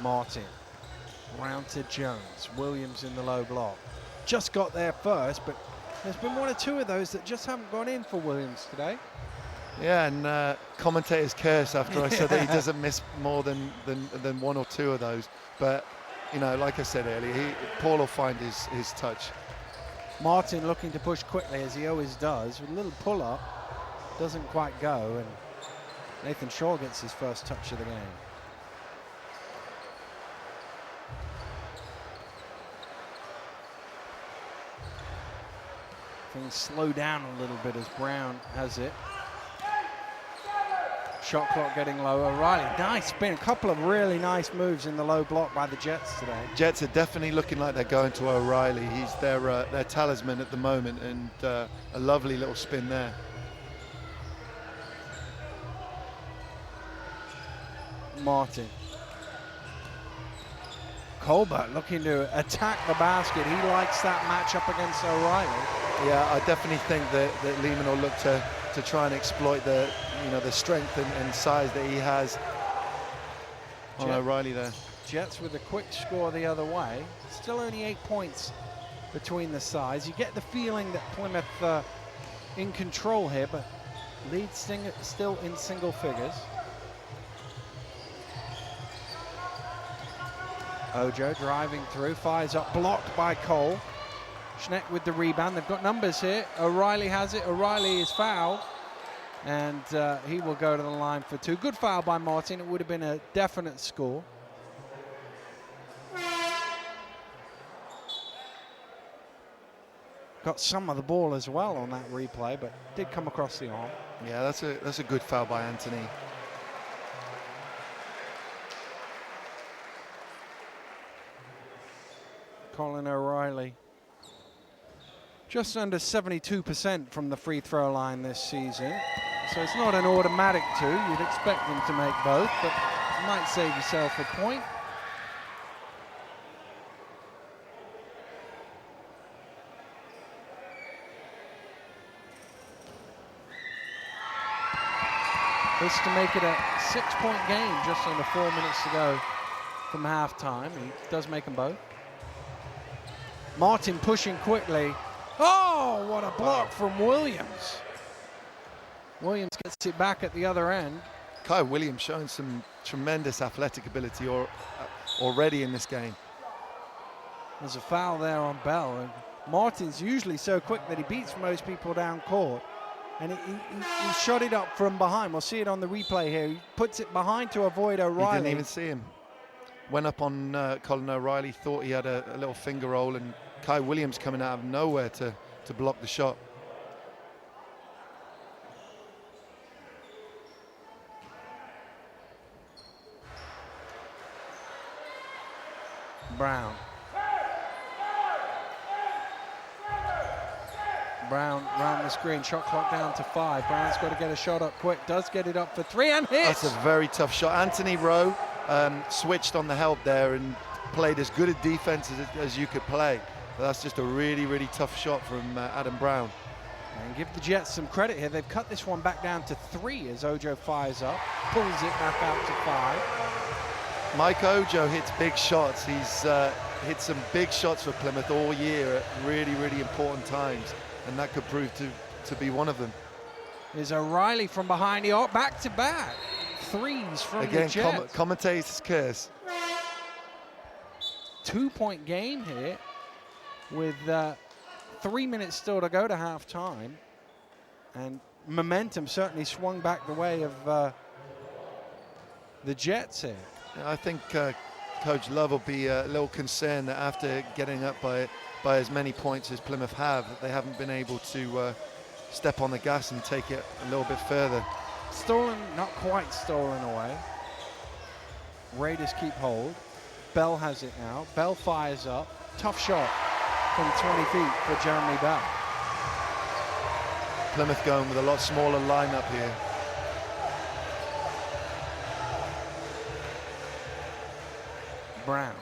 Martin, round to Jones, Williams in the low block. Just got there first, but there's been one or two of those that just haven't gone in for Williams today. Yeah, and commentators curse after I said that he doesn't miss more than one or two of those. But, you know, like I said earlier, Paul will find his touch. Martin looking to push quickly, as he always does, with a little pull-up. Doesn't quite go, and Nathan Shaw gets his first touch of the game. Things slow down a little bit as Brown has it. Shot clock getting low. O'Reilly, nice spin. A couple of really nice moves in the low block by the Jets today. Jets are definitely looking like they're going to O'Reilly. He's their talisman at the moment, and a lovely little spin there. Martin. Colbert looking to attack the basket. He likes that matchup against O'Reilly. Yeah, I definitely think that Lehman will look to try and exploit the strength and size that he has on O'Reilly there. Jets with a quick score the other way. Still only 8 points between the sides. You get the feeling that Plymouth in control here, but lead still in single figures. Ojo driving through, fires up, blocked by Cole. Schneck with the rebound. They've got numbers here. O'Reilly has it. O'Reilly is fouled, and he will go to the line for two. Good foul by Martin. It would have been a definite score. Got some of the ball as well on that replay, but did come across the arm. Yeah, that's a good foul by Anthony. Colin O'Reilly, just under 72% from the free throw line this season. So it's not an automatic two. You'd expect him to make both, but you might save yourself a point. This to make it a 6-point game just under 4 minutes to go from halftime. He does make them both. Martin pushing quickly. Oh, what a block from Williams. Williams gets it back at the other end. Kai Williams showing some tremendous athletic ability already in this game. There's a foul there on Bell. And Martin's usually so quick that he beats most people down court. And he shot it up from behind. We'll see it on the replay here. He puts it behind to avoid O'Reilly. He didn't even see him. Went up on Colin O'Reilly, thought he had a little finger roll, and Kai Williams coming out of nowhere to block the shot. Brown. Brown round the screen, shot clock down to 5. Brown's got to get a shot up quick, does get it up for 3 and hits. That's a very tough shot. Anthony Rowe switched on the help there and played as good a defense as you could play. But that's just a really, really tough shot from Adam Brown. And give the Jets some credit here. They've cut this one back down to 3 as Ojo fires up, pulls it back out to 5. Mike Ojo hits big shots. He's hit some big shots for Plymouth all year at really, really important times, and that could prove to be one of them. There's O'Reilly from behind the arc, back-to-back threes from the Jets. Again, commentator's curse. 2-point game here with 3 minutes still to go to halftime, and momentum certainly swung back the way of the Jets here. I think Coach Love will be a little concerned that after getting up by as many points as Plymouth have, that they haven't been able to step on the gas and take it a little bit further. Stolen, not quite stolen away. Raiders keep hold. Bell has it now. Bell fires up. Tough shot from 20 feet for Jeremy Bell. Plymouth going with a lot smaller lineup here. Brown.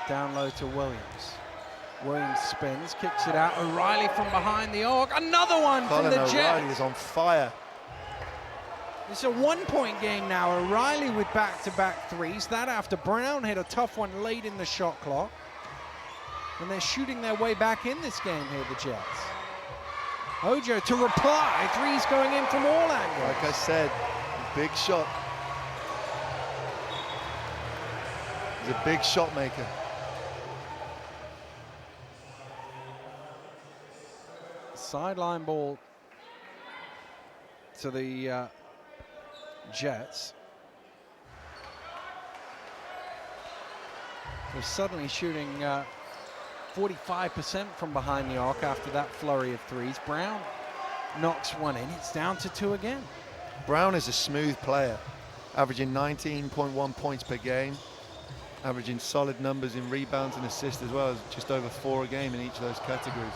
Down low to Williams. Williams spins, kicks it out. O'Reilly from behind the arc. Another one from the Jets. O'Reilly is on fire. It's a 1-point game now. O'Reilly with back-to-back threes. That after Brown hit a tough one late in the shot clock. And they're shooting their way back in this game here, the Jets. Ojo to reply. Threes going in from all angles. Like I said, big shot. He's a big shot maker. Sideline ball to the Jets. They're suddenly shooting 45% from behind the arc after that flurry of threes. Brown knocks one in. It's down to 2 again. Brown is a smooth player, averaging 19.1 points per game, averaging solid numbers in rebounds and assists as well, as just over 4 a game in each of those categories.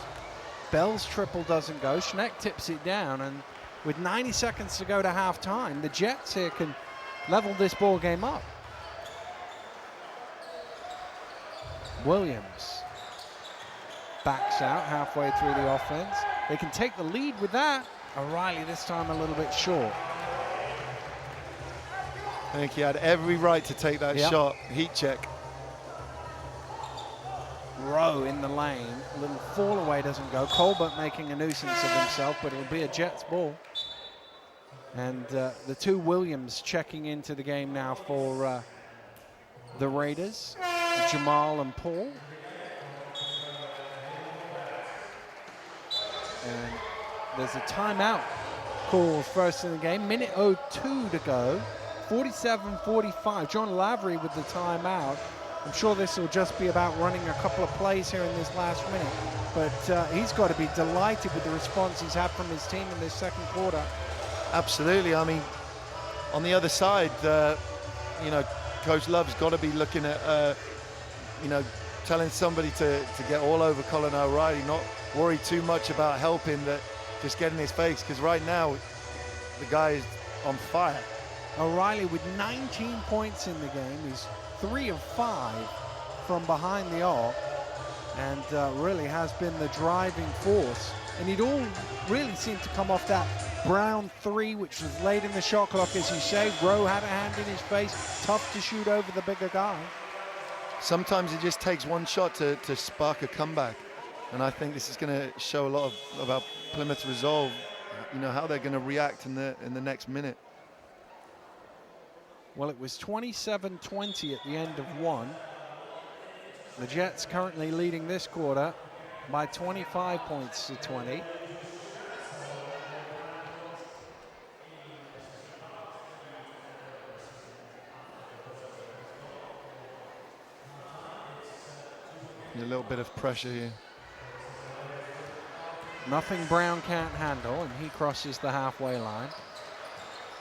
Bell's triple doesn't go. Schneck tips it down, and with 90 seconds to go to halftime, the Jets here can level this ball game up. Williams backs out halfway through the offense. They can take the lead with that. O'Reilly this time a little bit short. I think he had every right to take that shot. Heat check. Rowe in the lane. A little fall away doesn't go. Colbert making a nuisance of himself, but it'll be a Jets ball. And the 2 Williams checking into the game now for the Raiders, Jamal and Paul. And there's a timeout call first in the game. Minute 02 to go. 47-45. John Lavery with the timeout. I'm sure this will just be about running a couple of plays here in this last minute. But he's got to be delighted with the response he's had from his team in this second quarter. Absolutely. I mean, on the other side, you know, Coach Love's got to be looking at, you know, telling somebody to get all over Colin O'Reilly, not worry too much about helping, that just get in his face, because right now the guy is on fire. O'Reilly with 19 points in the game. He's 3 of 5 from behind the arc, and really has been the driving force. And it all really seemed to come off that Brown 3, which was late in the shot clock, as you say. Rowe had a hand in his face. Tough to shoot over the bigger guy. Sometimes it just takes one shot to spark a comeback. And I think this is going to show a lot about Plymouth's resolve, you know, how they're going to react in the next minute. Well, it was 27-20 at the end of 1. The Jets currently leading this quarter by 25 points to 20. A little bit of pressure here. Nothing Brown can't handle, and he crosses the halfway line.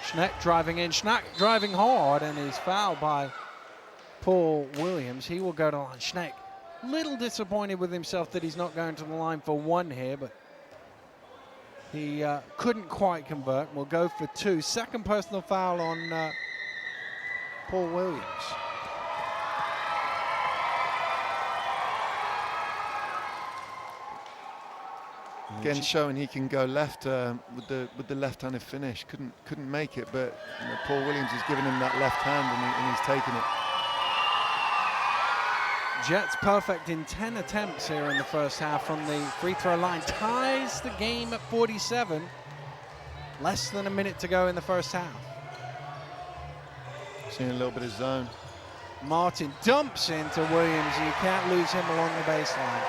Schneck driving in, Schneck driving hard, and is fouled by Paul Williams. He will go to line. Schneck Little disappointed with himself that he's not going to the line for one here, but he couldn't quite convert. We'll go for two. Second personal foul on Paul Williams. Again, showing he can go left with the left-handed finish. Couldn't make it, but Paul Williams has given him that left hand, and he's taken it. Jets perfect in 10 attempts here in the first half from the free throw line. Ties the game at 47. Less than a minute to go in the first half. Seeing a little bit of zone. Martin dumps into Williams. You can't lose him along the baseline.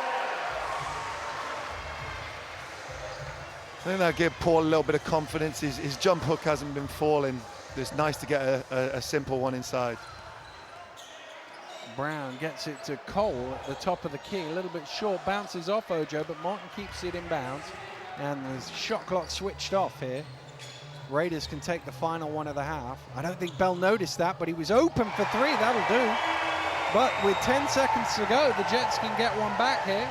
I think that'll give Paul a little bit of confidence. His jump hook hasn't been falling. It's nice to get a simple one inside. Brown gets it to Cole at the top of the key. A little bit short, bounces off Ojo, but Martin keeps it in bounds. And the shot clock switched off here. Raiders can take the final one of the half. I don't think Bell noticed that, but he was open for three. That'll do. But with 10 seconds to go, the Jets can get one back here.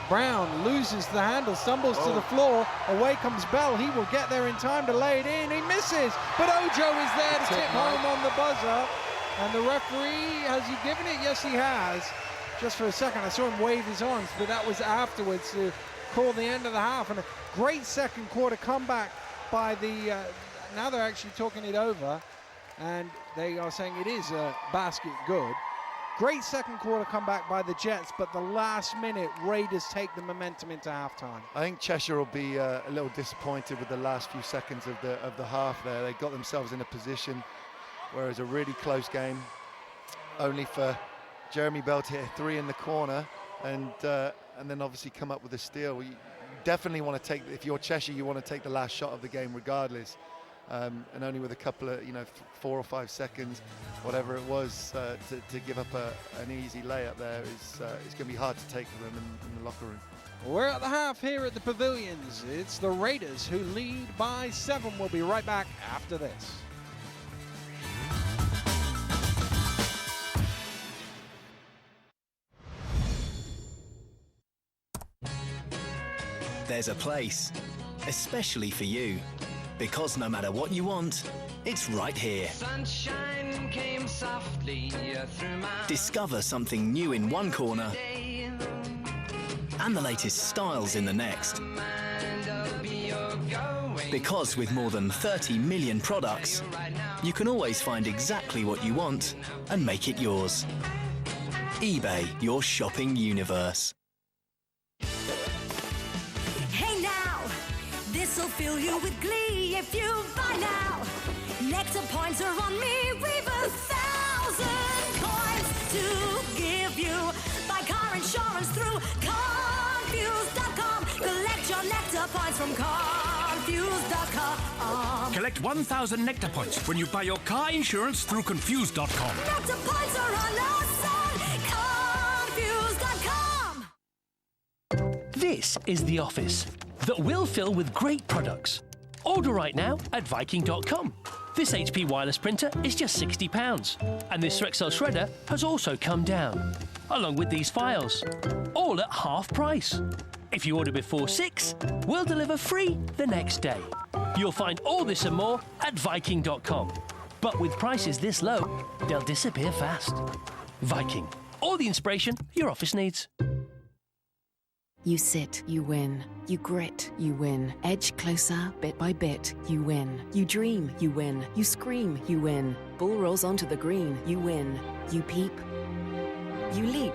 Brown loses the handle, stumbles to the floor. Away comes Bell. He will get there in time to lay it in. He misses, but Ojo is there to tip home on the buzzer. And the referee, has he given it? Yes, he has. Just for a second, I saw him wave his arms, but that was afterwards to call the end of the half. And a great second quarter comeback by the, now they're actually talking it over, and they are saying it is a basket good. Great second quarter comeback by the Jets, but the last minute, Raiders take the momentum into halftime. I think Cheshire will be a little disappointed with the last few seconds of the half there. They got themselves in a position where it was a really close game, only for Jeremy Bell to hit a three in the corner, and then obviously come up with a steal. You definitely want to take, if you're Cheshire, you want to take the last shot of the game regardless. And only with a couple of, 4 or 5 seconds, whatever it was, to give up an easy layup there is going to be hard to take for them in the locker room. We're at the half here at the Pavilions. It's the Raiders who lead by 7. We'll be right back after this. There's a place, especially for you, because no matter what you want, it's right here. Sunshine came softly through my Discover something new in one corner and the latest styles in the next. Because with more than 30 million products, you can always find exactly what you want and make it yours. eBay, your shopping universe. This'll fill you with glee if you buy now. Nectar points are on me. We've 1,000 points to give you. Buy car insurance through Confused.com. Collect your Nectar points from Confused.com. Collect 1,000 Nectar points when you buy your car insurance through Confused.com. Nectar points are on us on Confused.com. This is The Office that will fill with great products. Order right now at Viking.com. This HP wireless printer is just £60, and this Rexel shredder has also come down, along with these files, all at half price. If you order before 6, we'll deliver free the next day. You'll find all this and more at Viking.com. But with prices this low, they'll disappear fast. Viking, all the inspiration your office needs. You sit, you win. You grit, you win. Edge closer, bit by bit, you win. You dream, you win. You scream, you win. Ball rolls onto the green, you win. You peep, you leap.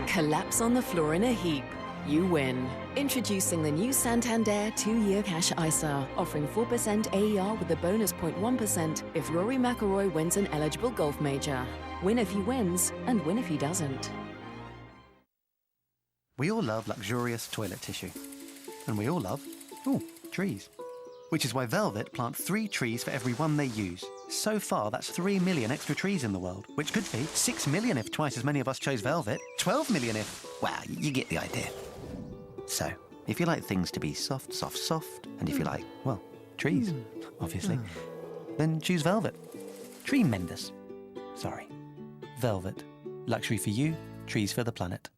Collapse on the floor in a heap, you win. Introducing the new Santander 2-year cash ISA, offering 4% AER with a bonus 0.1% if Rory McIlroy wins an eligible golf major. Win if he wins, and win if he doesn't. We all love luxurious toilet tissue. And we all love, trees. Which is why Velvet plant 3 trees for every one they use. So far, that's 3 million extra trees in the world, which could be 6 million if twice as many of us chose Velvet, 12 million if... Well, you get the idea. So, if you like things to be soft, soft, soft, and if you like, well, trees, obviously, then choose Velvet. Tree Menders. Sorry. Velvet. Luxury for you, trees for the planet.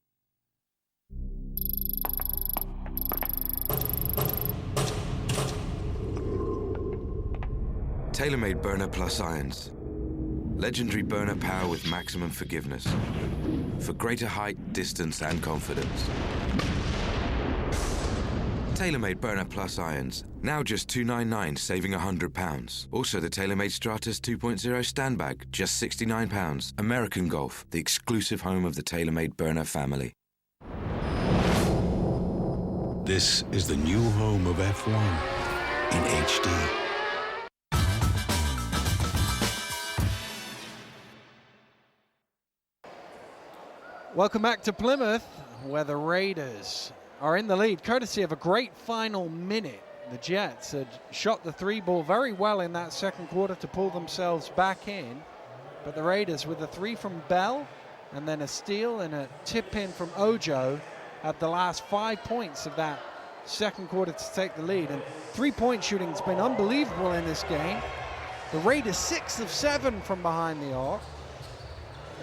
TaylorMade Burner Plus Irons. Legendary burner power with maximum forgiveness. For greater height, distance and confidence. TaylorMade Burner Plus Irons. Now just $299, saving £100. Also the TaylorMade Stratus 2.0 stand bag, just £69. American Golf, the exclusive home of the TaylorMade Burner family. This is the new home of F1 in HD. Welcome back to Plymouth, where the Raiders are in the lead, courtesy of a great final minute. The Jets had shot the 3-ball very well in that second quarter to pull themselves back in, but the Raiders, with a 3 from Bell and then a steal and a tip-in from Ojo, had the last 5 points of that second quarter to take the lead. And three-point shooting's been unbelievable in this game. The Raiders 6 of 7 from behind the arc.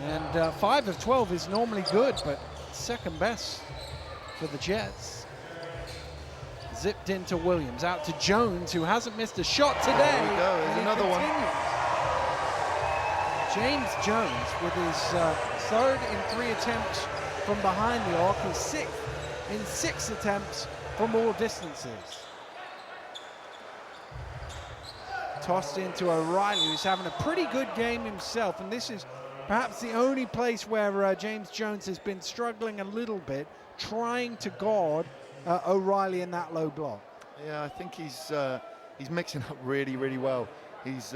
And 5 of 12 is normally good, but second best for the Jets. Zipped into Williams, out to Jones, who hasn't missed a shot today. There we go, there's another one. James Jones with his third in 3 attempts from behind the arc, his 6th in 6 attempts from all distances. Tossed into O'Reilly, who's having a pretty good game himself, and this is perhaps the only place where James Jones has been struggling a little bit, trying to guard O'Reilly in that low block. Yeah, I think he's mixing up really, really well. He's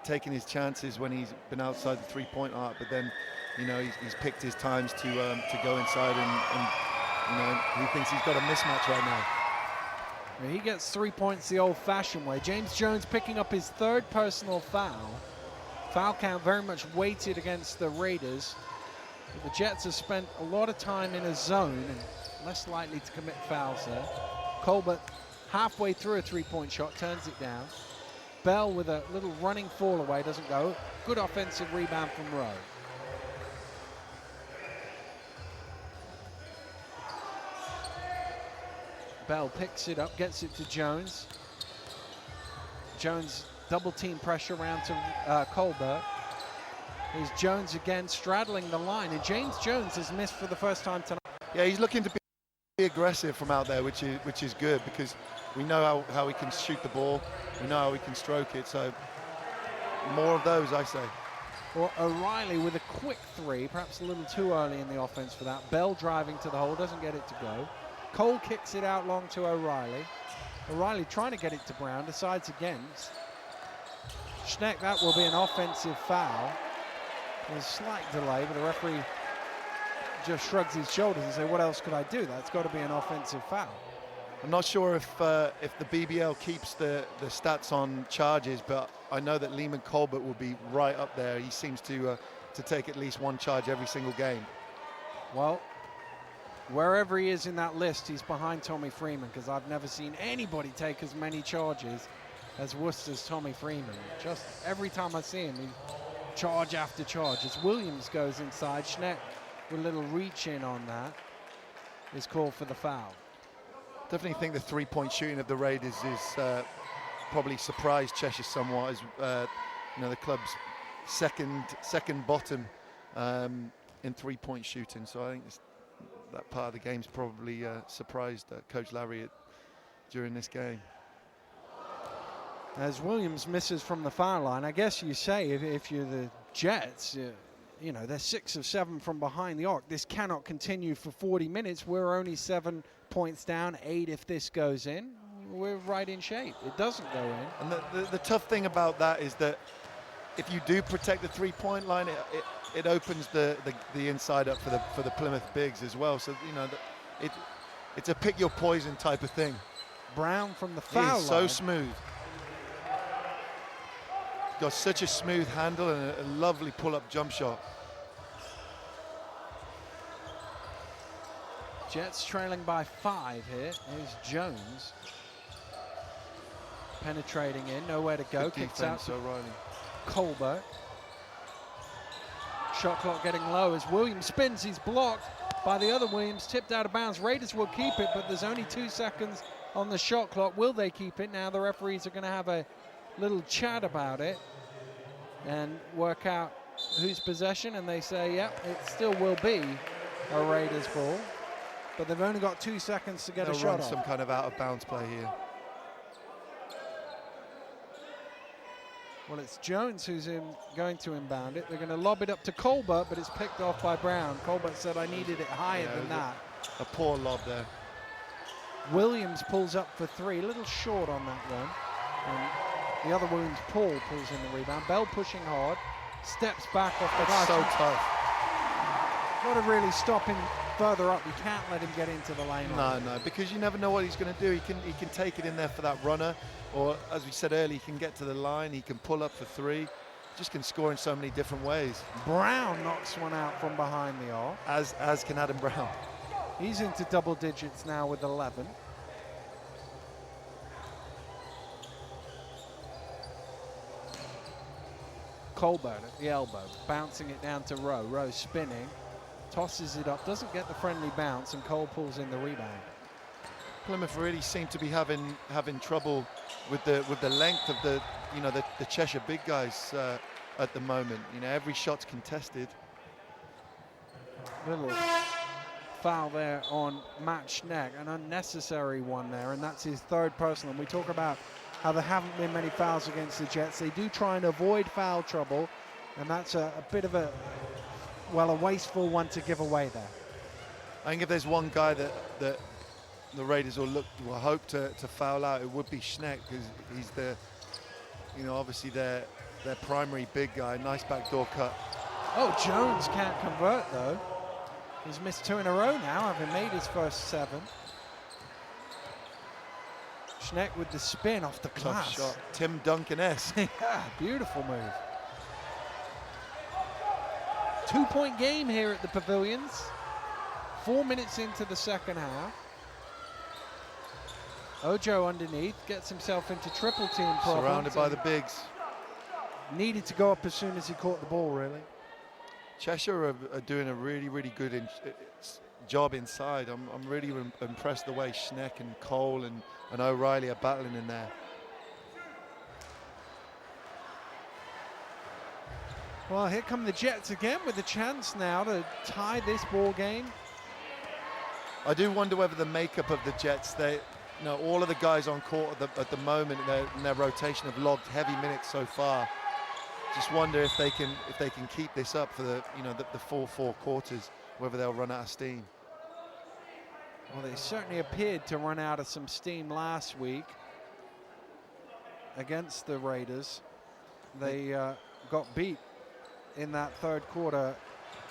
taken his chances when he's been outside the 3-point arc, but then, you know, he's picked his times to go inside, and you know, he thinks he's got a mismatch right now. He gets 3 points the old-fashioned way. James Jones picking up his 3rd personal foul. Foul count very much weighted against the Raiders. But the Jets have spent a lot of time in a zone and less likely to commit fouls there. Colbert halfway through a 3-point shot, turns it down. Bell with a little running fall away, doesn't go. Good offensive rebound from Rowe. Bell picks it up, gets it to Jones. Jones double team pressure around to Colbert. Here's Jones again straddling the line, and James Jones has missed for the first time tonight. Yeah, he's looking to be aggressive from out there, which is good, because we know how he can shoot the ball, we know how he can stroke it, so more of those, I say. Or O'Reilly with a quick 3, perhaps a little too early in the offense for that. Bell driving to the hole, doesn't get it to go. Cole kicks it out long to O'Reilly. O'Reilly trying to get it to Brown, decides against. Schneck, that will be an offensive foul. There's a slight delay, but the referee just shrugs his shoulders and says, what else could I do? That's got to be an offensive foul. I'm not sure if the BBL keeps the stats on charges, but I know that Lehman Colbert will be right up there. He seems to take at least 1 charge every single game. Well, wherever he is in that list, he's behind Tommy Freeman, because I've never seen anybody take as many charges as Worcester's Tommy Freeman. Just every time I see him, he charge after charge. As Williams goes inside, Schneck with a little reach in on that is called for the foul. Definitely think the 3-point shooting of the Raiders is probably surprised Cheshire somewhat, as you know, the club's second bottom in 3-point shooting. So I think that part of the game's probably surprised Coach Larry during this game. As Williams misses from the foul line, I guess you say if you're the Jets, you know, they're 6 of 7 from behind the arc. This cannot continue for 40 minutes. We're only 7 points down, 8 if this goes in. We're right in shape. It doesn't go in. And the tough thing about that is that if you do protect the 3-point line, it opens the inside up for the Plymouth bigs as well. So, you know, it's a pick your poison type of thing. Brown from the foul line. He's so smooth. Got such a smooth handle and a lovely pull-up jump shot. Jets trailing by 5 here. Here's Jones. Penetrating in, nowhere to go. Good Kicks out defense, to O'Reilly. Colbert. Shot clock getting low as Williams spins. He's blocked by the other Williams, tipped out of bounds. Raiders will keep it, but there's only 2 seconds on the shot clock. Will they keep it? Now the referees are going to have a little chat about it and work out whose possession, and they say, yep, it still will be a Raiders ball, but they've only got 2 seconds to get a shot on. Some kind of out of bounds play here. Well, it's Jones who's going to inbound it. They're going to lob it up to Colbert, but it's picked off by Brown. Colbert said, I needed it higher than that. A poor lob there. Williams pulls up for 3, a little short on that one. And the other Williams, Paul, pulls in the rebound. Bell pushing hard, steps back off the glass. So tough. Got to really stop him further up. You can't let him get into the lane. No, because you never know what he's going to do. He can take it in there for that runner, or as we said earlier, he can get to the line. He can pull up for 3. Just can score in so many different ways. Brown knocks one out from behind the arc. As can Adam Brown. He's into double digits now with 11. Colbert at the elbow, bouncing it down to Rowe. Rowe spinning, tosses it up, doesn't get the friendly bounce, and Cole pulls in the rebound. Plymouth really seem to be having trouble with the length of the Cheshire big guys at the moment. Every shot's contested. Little foul there on Matt Schneck, an unnecessary one there, and that's his 3rd personal. And we talk about how there haven't been many fouls against the Jets. They do try and avoid foul trouble, and that's a bit of a wasteful one to give away there. I think if there's one guy that the Raiders will hope to foul out, it would be Schneck, because he's the, obviously their primary big guy. Nice backdoor cut. Oh, Jones can't convert though. He's missed 2 in a row now, having made his first 7. Schneck with the spin off the glass. Tough shot. Tim Duncan-esque. Yeah, beautiful move. 2-point game here at the Pavilions. 4 minutes into the second half. Ojo underneath, gets himself into triple team problems. Surrounded by the bigs. Needed to go up as soon as he caught the ball, really. Cheshire are doing a really, really good job inside. I'm really impressed the way Schneck and Cole and O'Reilly are battling in there. Well, here come the Jets again with a chance now to tie this ball game. I do wonder whether the makeup of the Jets, all of the guys on court at the moment in their rotation have logged heavy minutes so far. Just wonder if they can keep this up for the full 4 quarters, whether they'll run out of steam. Well, they certainly appeared to run out of some steam last week against the Raiders. They got beat in that 3rd quarter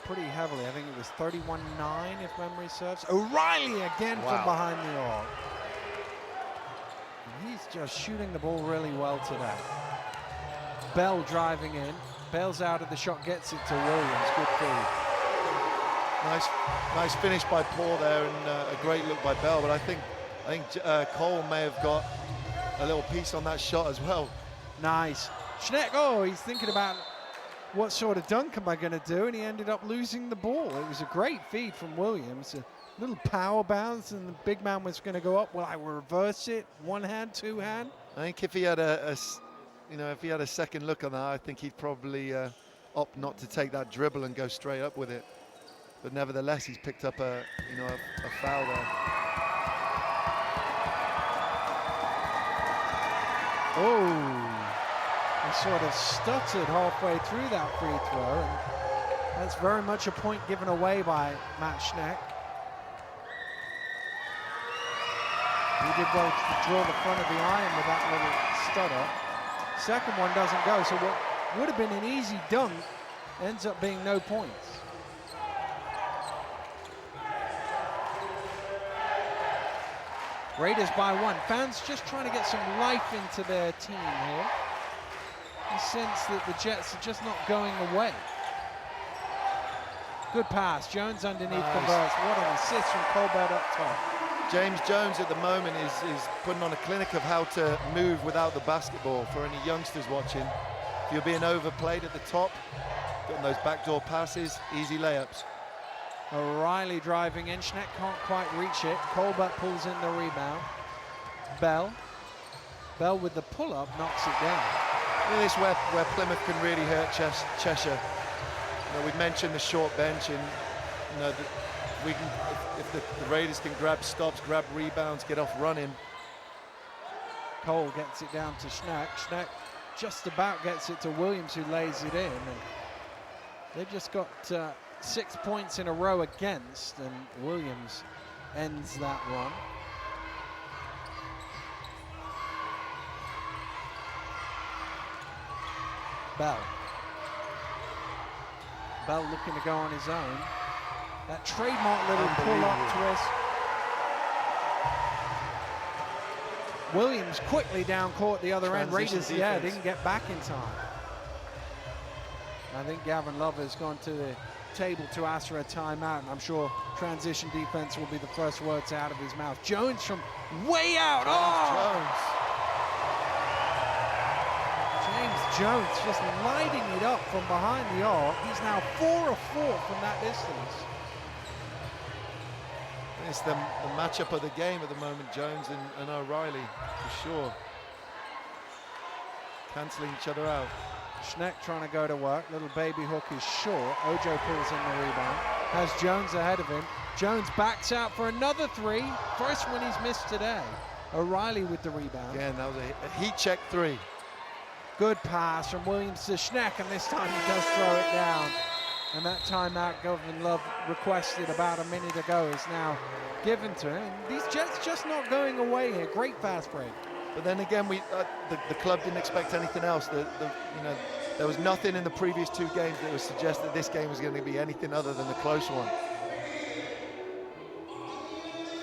pretty heavily. I think it was 31-9 if memory serves. O'Reilly again from behind the arc. And he's just shooting the ball really well today. Bell driving in, bails out of the shot, gets it to Williams. Good feed. Nice finish by Paul there, and a great look by Bell. But I think Cole may have got a little piece on that shot as well. Nice. Schneck, he's thinking about what sort of dunk am I going to do, and he ended up losing the ball. It was a great feed from Williams. A little power bounce, and the big man was going to go up. Will I reverse it? 1 hand, 2 hand? I think if he had if he had a second look on that, I think he'd probably opt not to take that dribble and go straight up with it. But nevertheless, he's picked up a foul there. He sort of stuttered halfway through that free throw, and that's very much a point given away by Matt Schneck. He did well to draw the front of the iron with that little stutter. Second one doesn't go, so what would have been an easy dunk ends up being no points. Raiders by 1. Fans just trying to get some life into their team here. You sense that the Jets are just not going away. Good pass. Jones underneath converts. What an assist from Colbert up top. James Jones at the moment is putting on a clinic of how to move without the basketball for any youngsters watching. If you're being overplayed at the top, Got those backdoor passes, easy layups. O'Reilly driving in. Schneck can't quite reach it. Colbert pulls in the rebound. Bell with the pull-up knocks it down. Look at this where Plymouth can really hurt Cheshire. You know, we've mentioned the short bench, and you know, we can, if the Raiders can grab stops, grab rebounds, get off running. Cole gets it down to Schneck. Schneck just about gets it to Williams, who lays it in. And they've just got 6 points in a row against, and Williams ends that run. Bell looking to go on his own. That trademark little pull-up twist. Williams quickly down court the other end. Raiders, didn't get back in time. I think Gavin Love has gone to the table to ask for a timeout, and I'm sure transition defense will be the first words out of his mouth. Jones from way out. James Jones just lighting it up from behind the arc. He's now 4 of 4 from that distance. It's the matchup of the game at the moment, Jones and O'Reilly, for sure. Cancelling each other out. Schneck trying to go to work. Little baby hook is short. Ojo pulls in the rebound. Has Jones ahead of him. Jones backs out for another three. First one he's missed today. O'Reilly with the rebound. Again, that was a heat check three. Good pass from Williams to Schneck, and this time he does throw it down. And that timeout Gavin Love requested about a minute ago is now given to him. These Jets just not going away here. Great fast break. But then again, the club didn't expect anything else. You know, there was nothing in the previous 2 games that would suggest that this game was going to be anything other than a close one.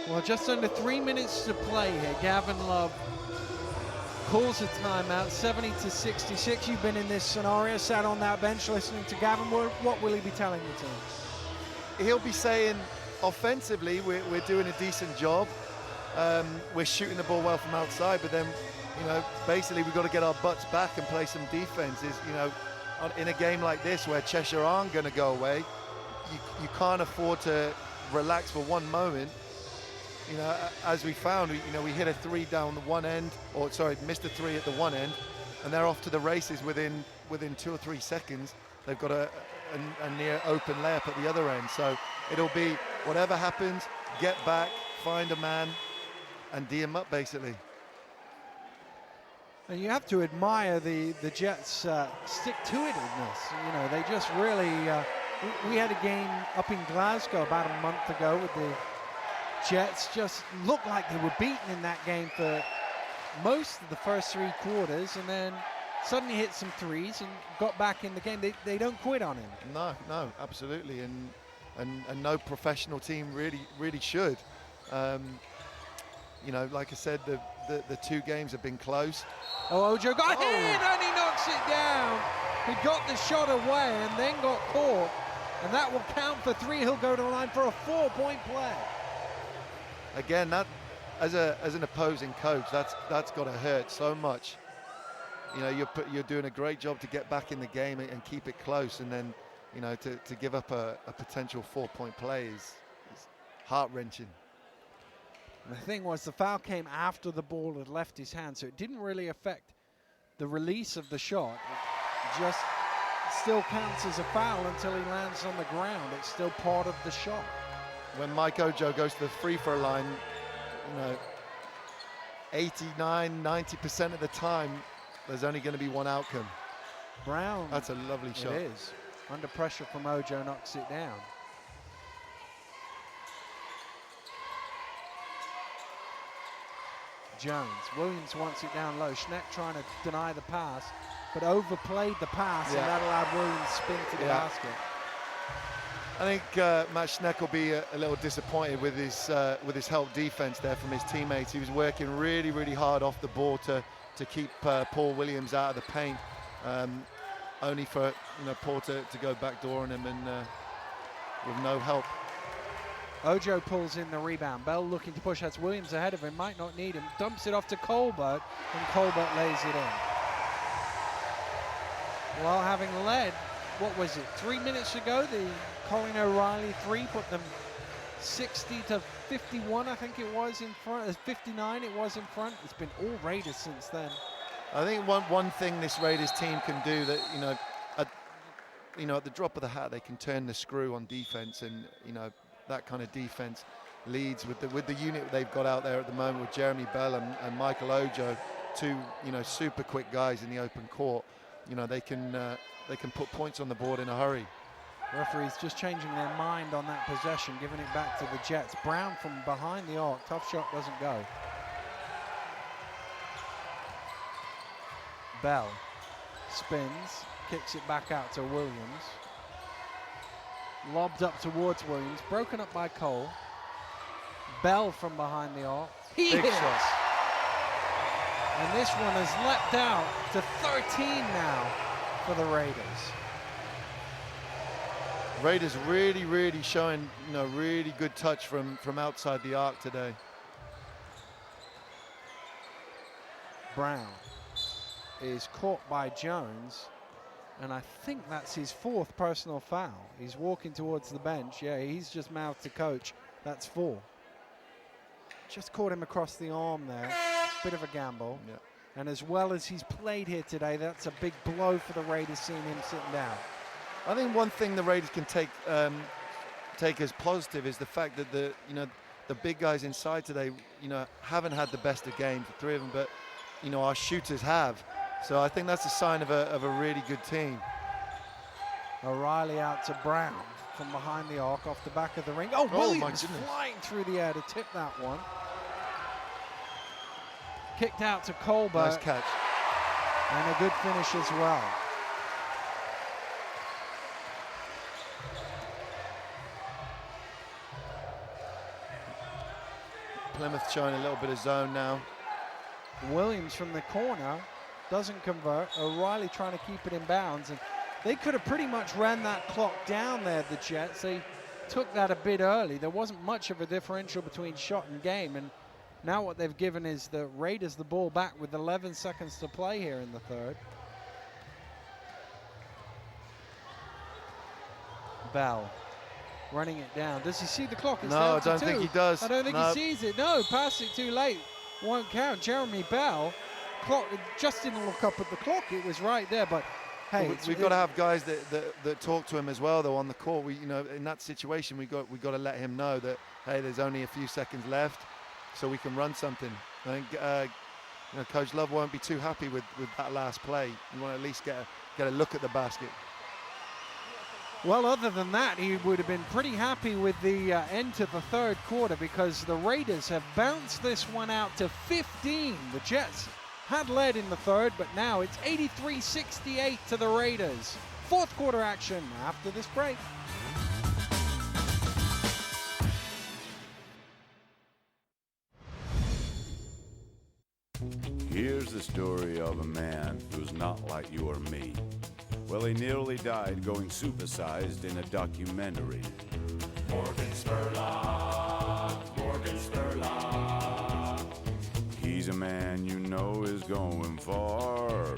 Well, just under 3 minutes to play here. Gavin Love calls a timeout, 70-66. You've been in this scenario, sat on that bench listening to Gavin. What will he be telling the team? He'll be saying, offensively, we're doing a decent job. We're shooting the ball well from outside, but then, you know, basically we've got to get our butts back and play some defense. You know, in a game like this where Cheshire aren't going to go away, you can't afford to relax for one moment. You know, as we found, we hit a 3 down the one end, or sorry, missed a 3 at the one end, and they're off to the races within 2 or 3 seconds. They've got a near open layup at the other end. So it'll be whatever happens, get back, find a man, and D him up, basically. And you have to admire the Jets' stick-to-itiveness. You know, they just really... we had a game up in Glasgow about a month ago with the Jets. Just looked like they were beaten in that game for most of the first 3 quarters, and then suddenly hit some threes and got back in the game. They don't quit on him. No, absolutely. And no professional team really should. You know, like I said, the 2 games have been close. Ojo got hit and he knocks it down. He got the shot away and then got caught, and that will count for 3. He'll go to the line for a 4-point play. Again, that as an opposing coach, that's got to hurt so much. You know, you're doing a great job to get back in the game and keep it close, and then, you know, to give up a potential 4-point play is heart-wrenching. The thing was, the foul came after the ball had left his hand, so it didn't really affect the release of the shot. It just still counts as a foul until he lands on the ground. It's still part of the shot. When Mike Ojo goes to the free throw line, you know, 89-90% of the time, there's only going to be one outcome. Brown. That's a lovely shot. It is. Under pressure from Ojo, knocks it down. Jones. Williams wants it down low. Schneck trying to deny the pass, but overplayed the pass, and that allowed Williams spin to the basket. I think Matt Schneck will be a little disappointed with his help defense there from his teammates. He was working really hard off the ball to keep Paul Williams out of the paint, only for Paul to go backdoor on him, and with no help. Ojo pulls in the rebound. Bell looking to push. That's Williams ahead of him. Might not need him. Dumps it off to Colbert, and Colbert lays it in. Well, having led what was it, 3 minutes ago, the Colin O'Reilly 3 put them 60 to 51, I think it was in front, 59 it was in front. It's been all Raiders since then. I think one thing this Raiders team can do that, at the drop of the hat, they can turn the screw on defense, and that kind of defense leads with the unit they've got out there at the moment with Jeremy Bell and Michael Ojo, two super quick guys in the open court. They can put points on the board in a hurry. Referees just changing their mind on that possession, giving it back to the Jets. Brown from behind the arc, tough shot, doesn't go. Bell spins, kicks it back out to Williams. Lobbed up towards Williams, broken up by Cole. Bell from behind the arc. He Big hits. shot. And this one has leapt out to 13 now for the Raiders. Raiders really showing, really good touch from outside the arc today. Brown is caught by Jones, and I think that's his 4th personal foul. He's walking towards the bench. Yeah, he's just mouthed to coach. That's 4. Just caught him across the arm there. Bit of a gamble. Yeah. And as well as he's played here today, that's a big blow for the Raiders, seeing him sitting down. I think one thing the Raiders can take as positive is the fact that the big guys inside today, haven't had the best of games, the 3 of them, but our shooters have. So I think that's a sign of a really good team. O'Reilly out to Brown from behind the arc, off the back of the ring. Oh, Williams flying through the air to tip that one. Kicked out to Colbert. Nice catch. And a good finish as well. Plymouth showing a little bit of zone now. Williams from the corner doesn't convert. O'Reilly trying to keep it in bounds, and they could have pretty much ran that clock down there, the Jets. They took that a bit early. There wasn't much of a differential between shot and game, and now what they've given is the Raiders the ball back with 11 seconds to play here in the 3rd. Bell running it down. Does he see the clock? It's no, I don't think he does. I don't think he sees it. No, passed it too late. Won't count. Jeremy Bell, clock, just didn't look up at the clock. It was right there, but hey, we've got to have guys that talk to him as well, though, on the court. In that situation, we got to let him know that, hey, there's only a few seconds left, so we can run something. I think Coach Love won't be too happy with that last play. You want to at least get a look at the basket. Well, other than that, he would have been pretty happy with the end to the 3rd quarter, because the Raiders have bounced this one out to 15. The Jets had led in the 3rd, but now it's 83-68 to the Raiders. 4th quarter action after this break. Here's the story of a man who's not like you or me. Well, he nearly died going supersized in a documentary. Morgan Spurlock, Morgan Spurlock. He's a man you know is going far.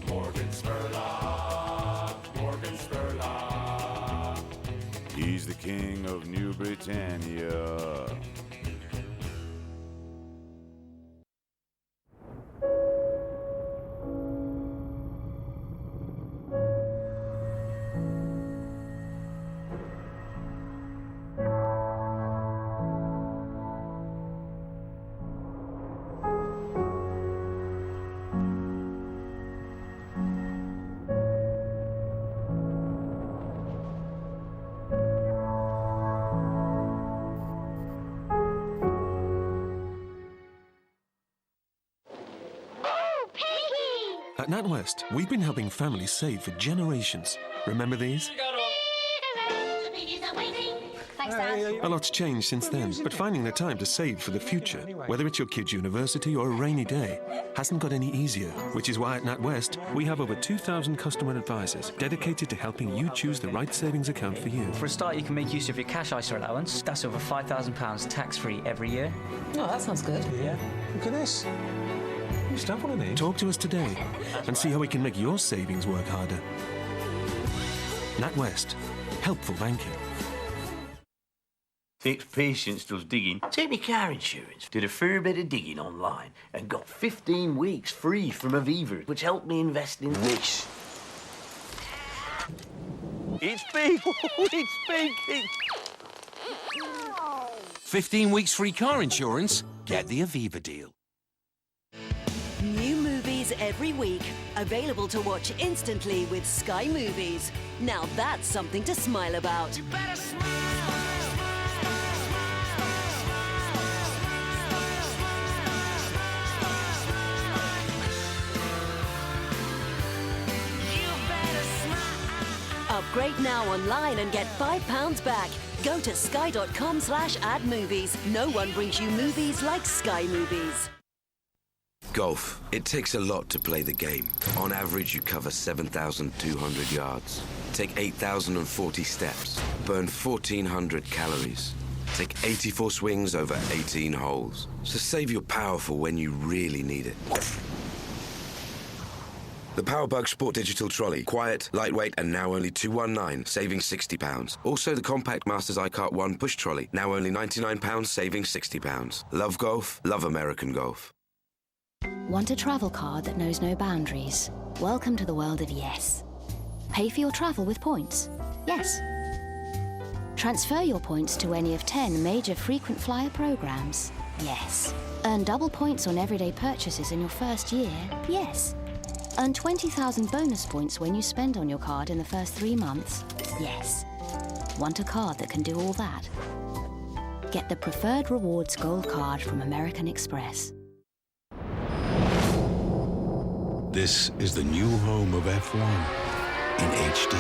Morgan Spurlock, Morgan Spurlock. He's the king of New Britannia. At NatWest, we've been helping families save for generations. Remember these? Thanks, Dad. A lot's changed since then, but finding the time to save for the future, whether it's your kid's university or a rainy day, hasn't got any easier, which is why at NatWest, we have over 2,000 customer advisors dedicated to helping you choose the right savings account for you. For a start, you can make use of your cash ISA allowance. That's over £5,000 tax-free every year. Oh, that sounds good. Yeah. Look at this. You used to have one of these. Talk to us today and see how we can make your savings work harder. NatWest. Helpful banking. Fixed Patience does digging. Take me car insurance. Did a fair bit of digging online and got 15 weeks free from Aviva, which helped me invest in this. It's big. It's big. 15 weeks free car insurance? Get the Aviva deal. New movies every week. Available to watch instantly with Sky Movies. Now that's something to smile about. You better smile. Upgrade now online and get £5 back. Go to sky.com/add-movies. No one brings you movies like Sky Movies. Golf. It takes a lot to play the game. On average, you cover 7,200 yards. Take 8,040 steps. Burn 1,400 calories. Take 84 swings over 18 holes. So save your power for when you really need it. The Powerbug Sport Digital Trolley. Quiet, lightweight, and now only $219, saving £60. Also the Compact Masters iCart 1 Push Trolley. Now only £99, saving £60. Love golf, love American golf. Want a travel card that knows no boundaries? Welcome to the world of yes. Pay for your travel with points? Yes. Transfer your points to any of 10 major frequent flyer programs? Yes. Earn double points on everyday purchases in your first year? Yes. Earn 20,000 bonus points when you spend on your card in the first 3 months? Yes. Want a card that can do all that? Get the Preferred Rewards Gold Card from American Express. This is the new home of F1 in HD.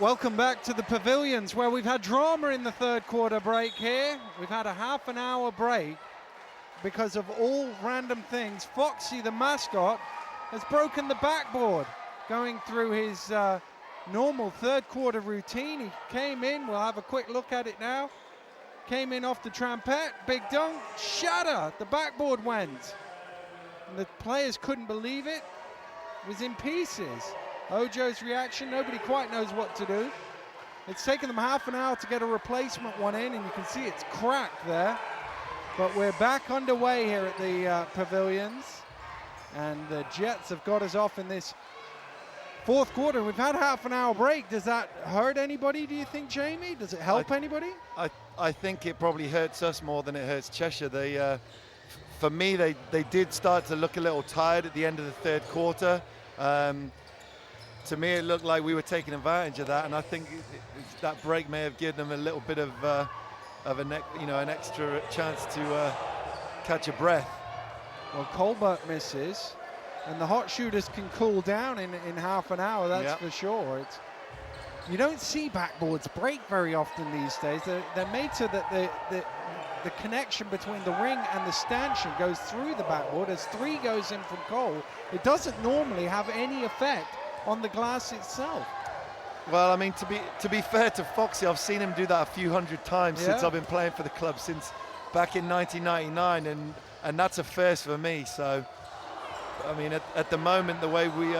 Welcome back to the Pavilions, where we've had drama in the third quarter break here. We've had a half an hour break because of all random things. Foxy, the mascot, has broken the backboard going through his normal third quarter routine. He came in, we'll have a quick look at it now. Came in off the trampette, big dunk, shatter, the backboard went. And the players couldn't believe it. It was in pieces. Ojo's reaction, nobody quite knows what to do. It's taken them half an hour to get a replacement one in, and you can see it's cracked there. But we're back underway here at the Pavilions. And the Jets have got us off in this fourth quarter. We've had half an hour break. Does that hurt anybody, do you think, Jamie? Does it help anybody? I think it probably hurts us more than it hurts Cheshire. They, for me, they did start to look a little tired at the end of the third quarter. To me, it looked like we were taking advantage of that, and I think that break may have given them a little bit of an extra chance to catch a breath. Well, Colbert misses, and the hot shooters can cool down in half an hour, that's for sure. You don't see backboards break very often these days. They're made so that the connection between the ring and the stanchion goes through the backboard. As 3 goes in from Cole, it doesn't normally have any effect on the glass itself. Well, I mean, to be fair to Foxy, I've seen him do that a few hundred times since I've been playing for the club, since back in 1999, and that's a first for me. So, I mean, at the moment, the way we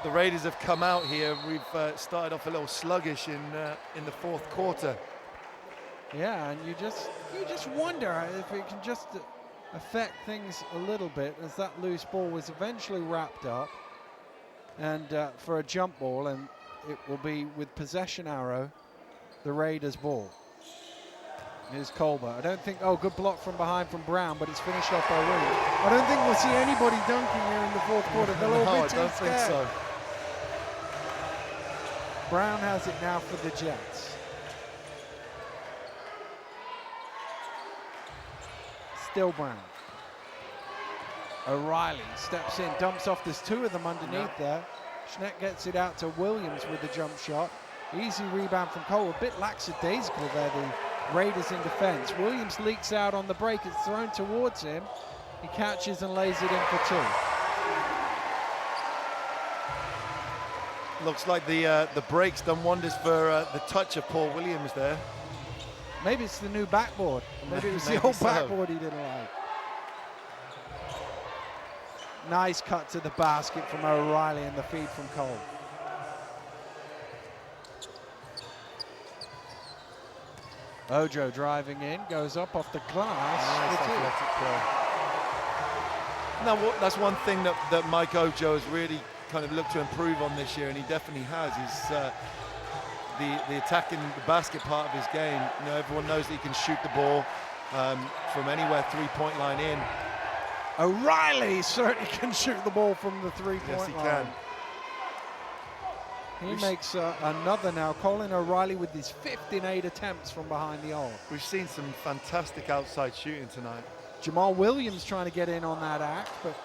the Raiders have come out here, we've started off a little sluggish in the fourth quarter. Yeah, and you just wonder if it can just affect things a little bit, as that loose ball was eventually wrapped up and for a jump ball, and it will be with possession arrow, the Raiders' ball. Here's Colbert. I don't think, good block from behind from Brown, but it's finished off by Williams. I don't think we'll see anybody dunking here in the fourth quarter. They'll all be too scared. Think so. Brown has it now for the Jets. Still Brown. O'Reilly steps in, dumps off. There's 2 of them underneath there. Schneck gets it out to Williams with the jump shot. Easy rebound from Cole. A bit lackadaisical there, the Raiders in defense. Williams leaks out on the break. It's thrown towards him. He catches and lays it in for 2. Looks like the break's done wonders for the touch of Paul Williams there. Maybe it's the new backboard. Maybe it was the old backboard he didn't like. Nice cut to the basket from O'Reilly and the feed from Cole. Ojo driving in, goes up off the glass. Nice athletic play. Now, that's one thing that Mike Ojo has really kind of looked to improve on this year, and he definitely has, is the attacking the basket part of his game. You know, everyone knows that he can shoot the ball from anywhere three-point line in. O'Reilly certainly can shoot the ball from the three-point line. Yes, he can. He makes another now. Colin O'Reilly with his 15 attempts from behind the arc. We've seen some fantastic outside shooting tonight. Jamal Williams trying to get in on that act, but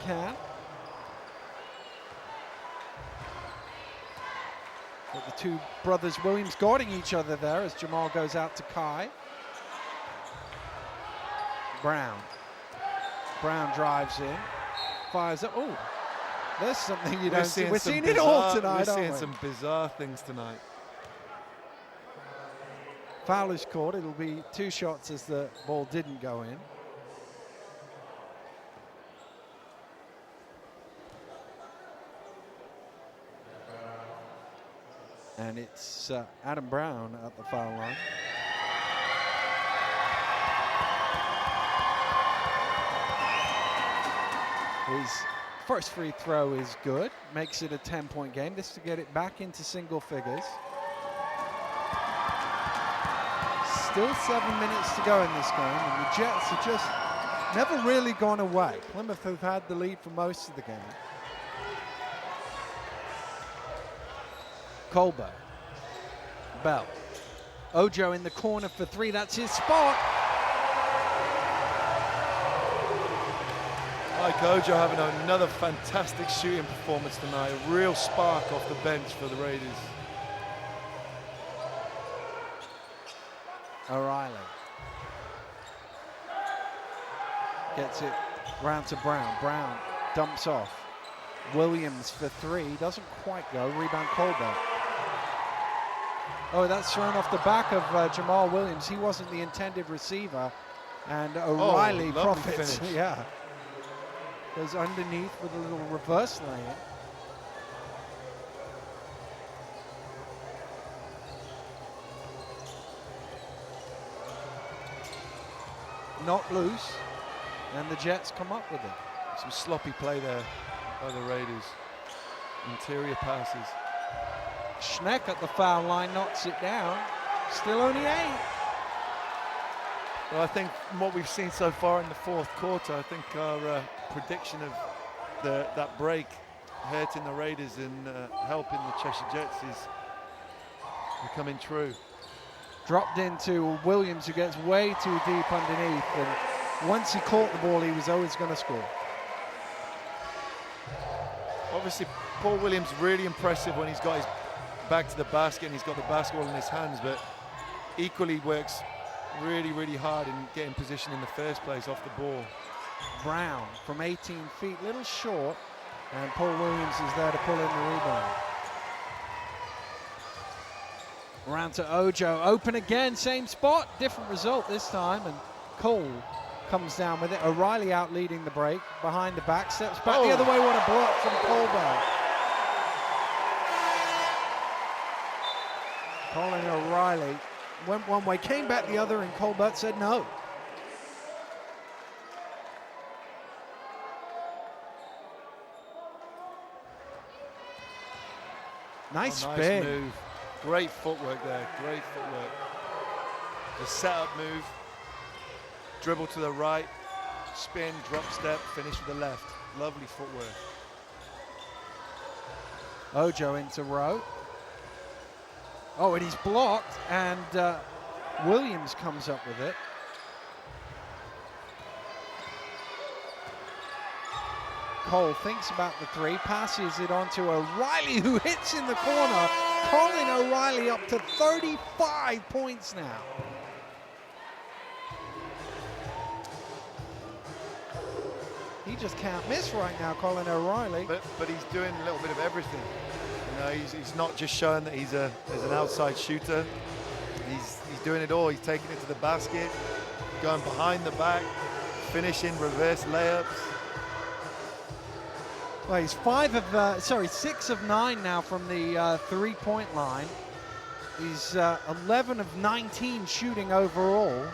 can't. But the two brothers Williams guarding each other there as Jamal goes out to Kai. Brown drives in, fires up. Oh, there's something you don't see. We're seeing it all tonight, We're seeing some bizarre things tonight. Foul is caught. It'll be 2 shots as the ball didn't go in. And it's Adam Brown at the foul line. His first free throw is good, makes it a 10-point game. This to get it back into single figures. Still 7 minutes to go in this game, and the Jets have just never really gone away. Plymouth have had the lead for most of the game. Colbert, Bell, Ojo in the corner for 3, that's his spot. Mike Ojo having another fantastic shooting performance tonight, a real spark off the bench for the Raiders. O'Reilly gets it round to Brown. Brown dumps off. Williams for 3, doesn't quite go. Rebound Colbert. Oh, that's thrown off the back of Jamal Williams. He wasn't the intended receiver, and O'Reilly profits. Finish. Yeah, goes underneath with a little reverse lay-in. Not loose, and the Jets come up with it. Some sloppy play there by the Raiders. Interior passes. Schneck at the foul line knocks it down. Still only 8. Well, I think from what we've seen so far in the fourth quarter, I think our prediction of that break hurting the Raiders and helping the Cheshire Jets is becoming true. Dropped into Williams, who gets way too deep underneath, and once he caught the ball, he was always going to score. Obviously, Paul Williams really impressive when he's got his back to the basket and he's got the basketball in his hands, but equally works really, really hard in getting position in the first place off the ball. Brown from 18 feet, little short, and Paul Williams is there to pull in the rebound. Around to Ojo, open again, same spot, different result this time, and Cole comes down with it. O'Reilly out leading the break, behind the back, steps back the other way. What a block from Colbert. Colin O'Reilly went one way, came back the other, and Colbert said no. Nice spin. Move. Great footwork there, great footwork. The setup move, dribble to the right, spin, drop step, finish with the left. Lovely footwork. Ojo into row. Oh, and he's blocked, and Williams comes up with it. Cole thinks about the 3, passes it on to O'Reilly, who hits in the corner. Colin O'Reilly up to 35 points now. He just can't miss right now, Colin O'Reilly. But he's doing a little bit of everything. You know, he's not just showing that he's an outside shooter. He's doing it all. He's taking it to the basket, going behind the back, finishing reverse layups. Well, he's 6 of 9 now from the three-point line. He's 11 of 19 shooting overall.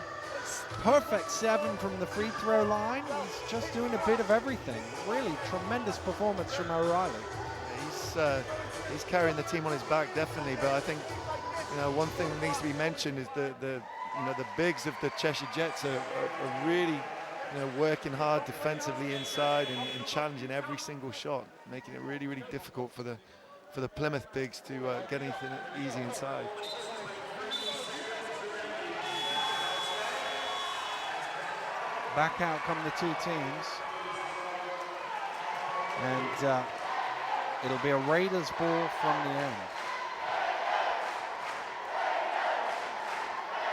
Perfect 7 from the free throw line. He's just doing a bit of everything. Really tremendous performance from O'Reilly. He's carrying the team on his back, definitely. But I think, you know, one thing that needs to be mentioned is the bigs of the Cheshire Jets are really, you know, working hard defensively inside and challenging every single shot, making it really, really difficult for the Plymouth bigs to get anything easy inside. Back out come the two teams. And it'll be a Raiders ball from the end.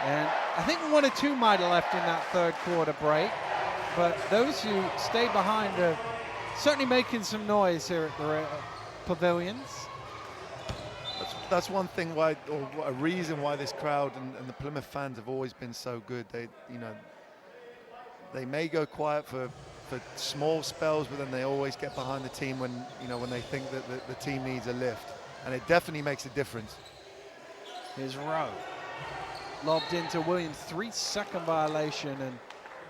And I think 1 or 2 might have left in that third quarter break, but those who stayed behind are certainly making some noise here at the Pavilions. That's one thing why, or a reason why this crowd and the Plymouth fans have always been so good. They, you know, they may go quiet for small spells, but then they always get behind the team when, you know, when they think that the team needs a lift, and it definitely makes a difference. Here's Rowe. Lobbed into Williams, 3-second violation, and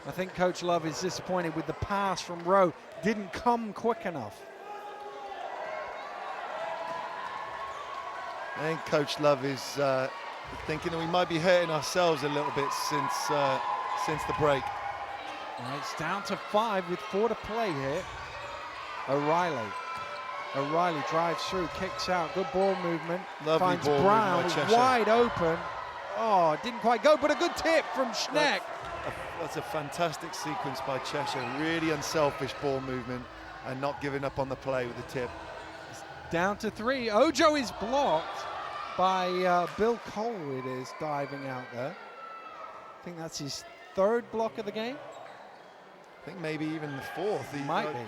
I think Coach Love is disappointed with the pass from Rowe. Didn't come quick enough. I think Coach Love is thinking that we might be hurting ourselves a little bit since the break. Well, it's down to 5 with 4 to play here. O'Reilly drives through, kicks out, good ball movement. Lovely finds ball Brown movement by Cheshire. wide open. Oh, didn't quite go, but a good tip from Schneck. That's a fantastic sequence by Cheshire. Really unselfish ball movement and not giving up on the play with the tip. It's down to 3. Ojo is blocked by Bill Cole. It is diving out there. I think that's his 3rd block of the game. I think maybe even the 4th. He might be.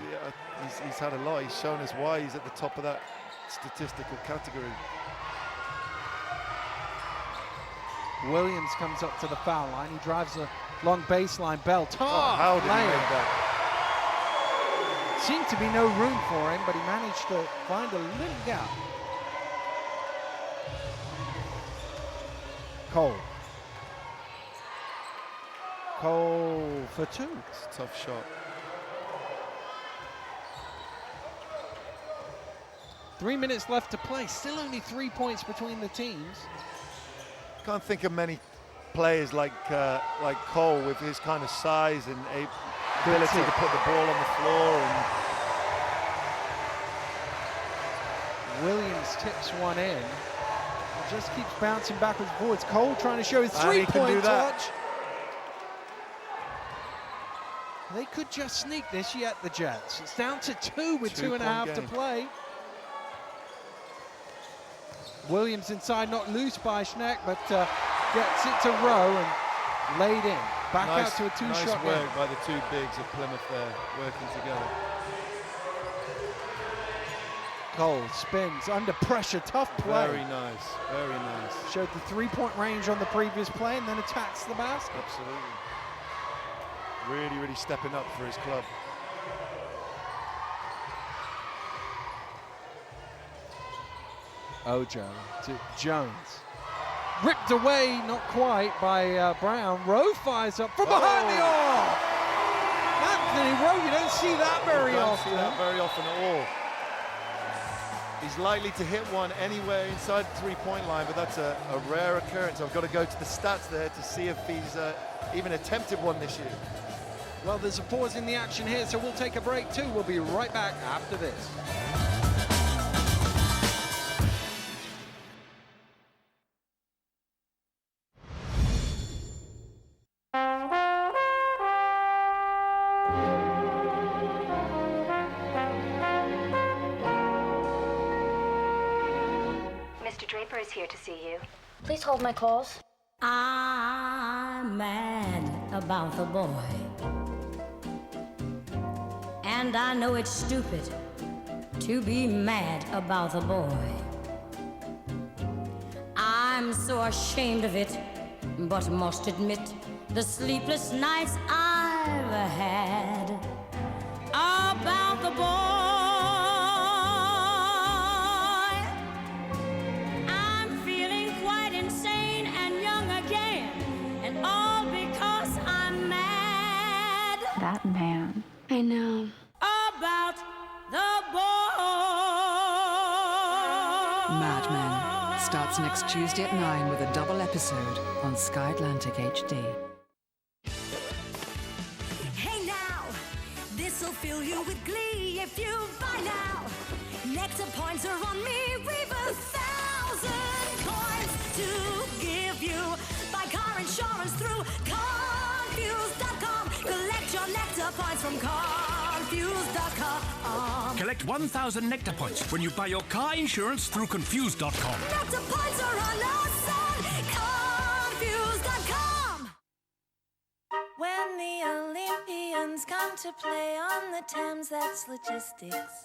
He's had a lot. He's shown us why he's at the top of that statistical category. Williams comes up to the foul line. He drives a long baseline. Bell, how did he make that? Seemed to be no room for him, but he managed to find a little gap. Cole for 2. It's a tough shot. 3 minutes left to play. Still only 3 points between the teams. Can't think of many players like Cole with his kind of size and ability to put the ball on the floor. And Williams tips one in. It just keeps bouncing backwards and forwards. Cole trying to show his three-point touch. They could just sneak this yet, the Jets. It's down to 2 with 2.5 to play. Williams inside, not loose by Schneck, but gets it to Rowe and laid in. Back out to a 2-shot Nice work by the 2 bigs of Plymouth there, working together. Cole spins under pressure, tough play. Very nice, very nice. Showed the 3-point range on the previous play and then attacks the basket. Absolutely. Really, really stepping up for his club. Ojo to Jones. Ripped away, not quite, by Brown. Rowe fires up from behind the arc. Anthony Rowe, you don't see that very often. You don't see that very often at all. He's likely to hit one anywhere inside the 3-point line, but that's a rare occurrence. I've got to go to the stats there to see if he's even attempted one this year. Well, there's a pause in the action here, so we'll take a break too. We'll be right back after this. Mr. Draper is here to see you. Please hold my calls. I'm mad about the boy, and I know it's stupid to be mad about the boy. I'm so ashamed of it, but must admit the sleepless nights I've had about the boy. that man. I know. About the ball. Mad Men starts next Tuesday at 9 with a double episode on Sky Atlantic HD. Hey now, this'll fill you with glee if you buy now. Nectar points are on me, we've 1,000 coins to give you. Buy car insurance through Confused.com. Collect your nectar points from Confused.com. Collect 1,000 Nectar points when you buy your car insurance through Confused.com. Nectar points are on us on Confused.com. When the Olympians come to play on the Thames, that's logistics.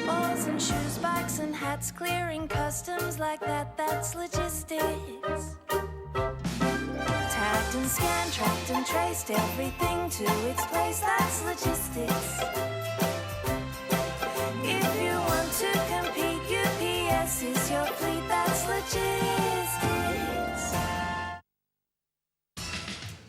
Balls and shoes, bikes and hats, clearing customs like that, that's logistics. Tagged and scanned, tracked and traced, everything to its place, that's logistics. If you want to compete, UPS is your fleet, that's logistics.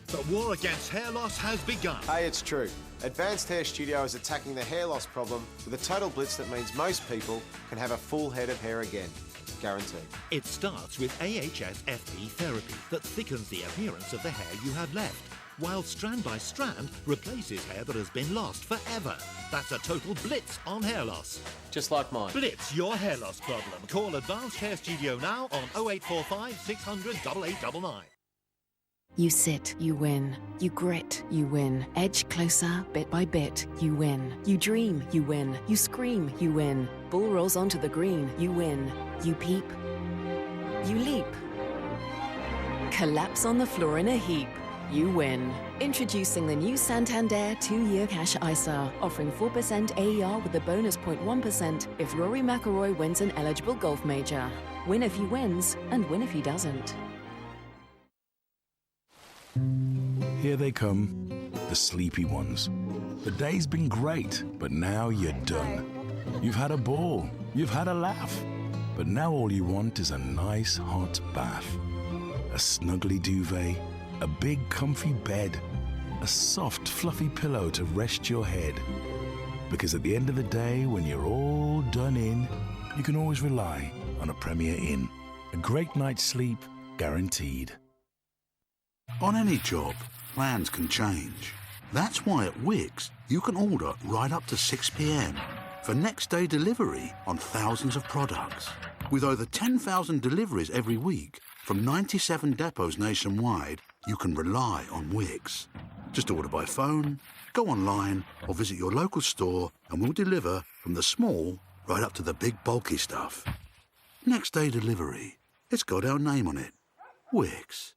The war against hair loss has begun. Hey, it's true. Advanced Hair Studio is attacking the hair loss problem with a total blitz that means most people can have a full head of hair again. Guaranteed. It starts with AHS FP therapy that thickens the appearance of the hair you have left, while strand by strand replaces hair that has been lost forever. That's a total blitz on hair loss. Just like mine. Blitz your hair loss problem. Call Advanced Hair Studio now on 0845 600 8899. You sit, you win. You grit, you win. Edge closer, bit by bit, you win. You dream, you win. You scream, you win. Ball rolls onto the green, you win. You peep, you leap. Collapse on the floor in a heap, you win. Introducing the new Santander 2-year cash ISA, offering 4% AER with a bonus 0.1% if Rory McIlroy wins an eligible golf major. Win if he wins, and win if he doesn't. Here they come, the sleepy ones. The day's been great, but now you're done. You've had a ball, you've had a laugh, but now all you want is a nice hot bath. A snuggly duvet, a big comfy bed, a soft fluffy pillow to rest your head. Because at the end of the day, when you're all done in, you can always rely on a Premier Inn. A great night's sleep guaranteed. On any job, plans can change. That's why at Wickes, you can order right up to 6 p.m. for next day delivery on thousands of products. With over 10,000 deliveries every week from 97 depots nationwide, you can rely on Wickes. Just order by phone, go online, or visit your local store and we'll deliver from the small right up to the big bulky stuff. Next day delivery. It's got our name on it. Wickes.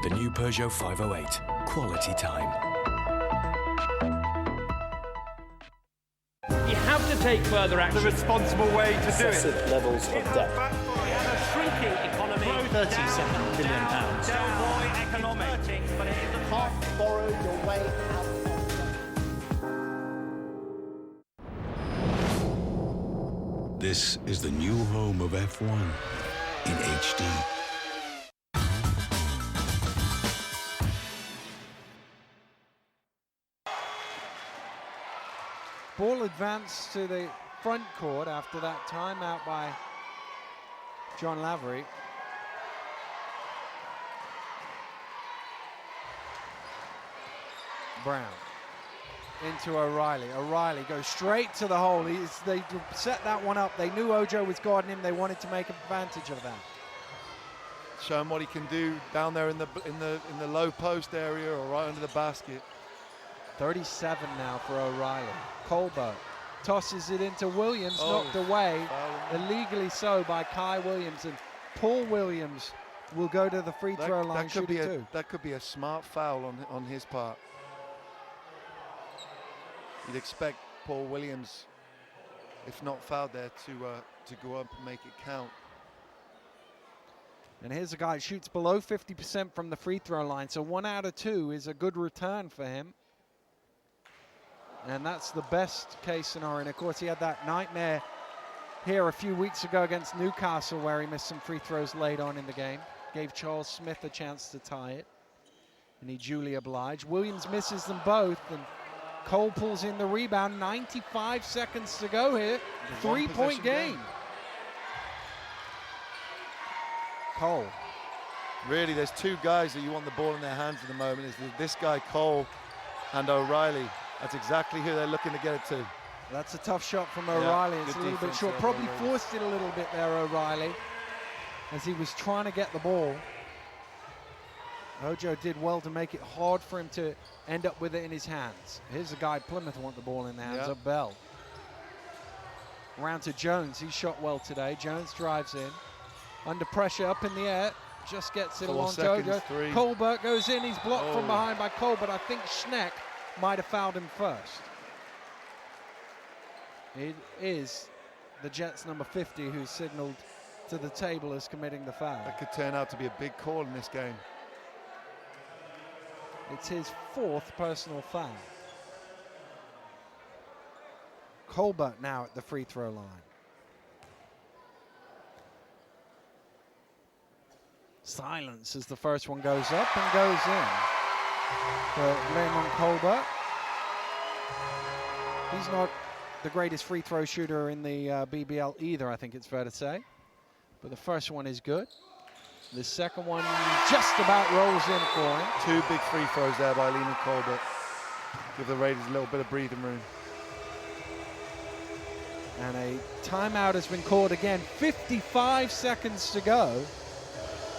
The new Peugeot 508. Quality time. You have to take further action. The responsible way to do it. Excessive levels of debt. We have a shrinking economy. £37 billion. Economics, but it is a Can't borrow your way out of. This is the new home of F1 in HD. Ball advanced to the front court after that timeout by John Lavery. Brown into O'Reilly. O'Reilly goes straight to the hole. They set that one up. They knew Ojo was guarding him. They wanted to make advantage of that. Show him what he can do down there in the low post area or right under the basket. 37 now for O'Reilly. Colbert tosses it into Williams, knocked away, illegally so by Kai Williams, and Paul Williams will go to the free throw line shooting too. That could be a smart foul on his part. You'd expect Paul Williams if not fouled there, to go up and make it count. And here's a guy who shoots below 50% from the free throw line, so 1 out of 2 is a good return for him. And that's the best case scenario. And of course, he had that nightmare here a few weeks ago against Newcastle where he missed some free throws late on in the game. Gave Charles Smith a chance to tie it, and he duly obliged. Williams misses them both, and Cole pulls in the rebound. 95 seconds to go here. 3-point game. Cole. Really, there's 2 guys that you want the ball in their hands at the moment. Is this guy Cole and O'Reilly. That's exactly who they're looking to get it to. That's a tough shot from O'Reilly. It's a little bit short. Probably forced it a little bit there, O'Reilly, as he was trying to get the ball. Ojo did well to make it hard for him to end up with it in his hands. Here's a guy Plymouth want the ball in the hands of Bell. Around to Jones. He shot well today. Jones drives in. Under pressure, up in the air. Just gets it along to Ojo. Colbert goes in. He's blocked from behind by Cole, but I think Schneck might have fouled him first. It is the Jets' number 50 who signaled to the table as committing the foul. That could turn out to be a big call in this game. It's his 4th personal foul. Colbert now at the free throw line. Silence as the first one goes up and goes in for Raymond Colbert. He's not the greatest free throw shooter in the BBL either, I think it's fair to say. But the first one is good. The second one just about rolls in for him. 2 big free throws there by Lehman Colbert. Give the Raiders a little bit of breathing room. And a timeout has been called again. 55 seconds to go.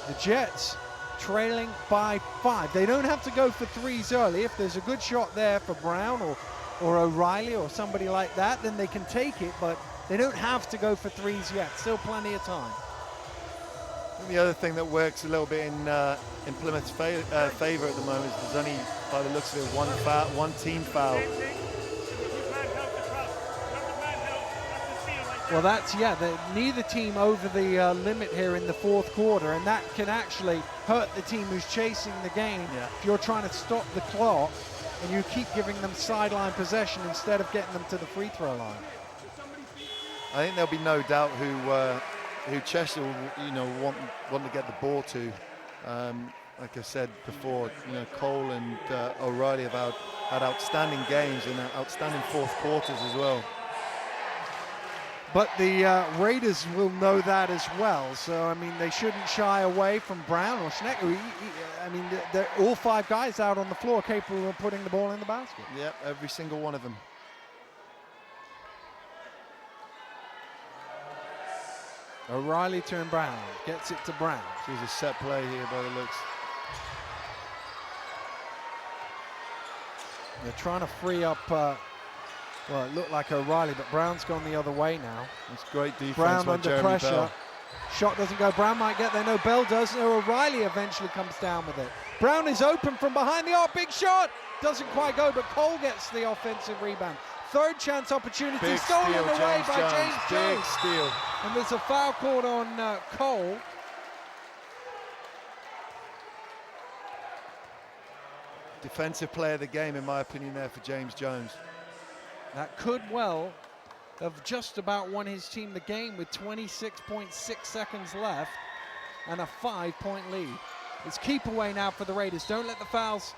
The Jets trailing by 5. They don't have to go for threes early. If there's a good shot there for Brown or O'Reilly or somebody like that, then they can take it, but they don't have to go for threes yet. Still plenty of time. And the other thing that works a little bit in Plymouth's favor at the moment is there's only, by the looks of it, one team foul. Well, that's, neither team over the limit here in the 4th quarter, and that can actually hurt the team who's chasing the game. If you're trying to stop the clock and you keep giving them sideline possession instead of getting them to the free throw line. I think there'll be no doubt who Cheshire will, want to get the ball to. Like I said before, Cole and O'Reilly have had outstanding games and outstanding 4th quarters as well. But the Raiders will know that as well. So, I mean, they shouldn't shy away from Brown or Schneck. I mean, they're all 5 guys out on the floor capable of putting the ball in the basket. Yep, every single one of them. O'Reilly to Brown. Gets it to Brown. There's a set play here by the looks. They're trying to free up... well, it looked like O'Reilly, but Brown's gone the other way now. It's great defense Brown by under Jeremy pressure. Bell. Shot doesn't go. Brown might get there. No, Bell does. No, O'Reilly eventually comes down with it. Brown is open from behind the arc. Big shot. Doesn't quite go, but Cole gets the offensive rebound. 3rd chance opportunity. Big stolen steal, away by James Jones. Big steal. And there's a foul called on Cole. Defensive player of the game, in my opinion, there for James Jones. That could well have just about won his team the game with 26.6 seconds left and a 5-point lead. It's keep away now for the Raiders. Don't let the fouls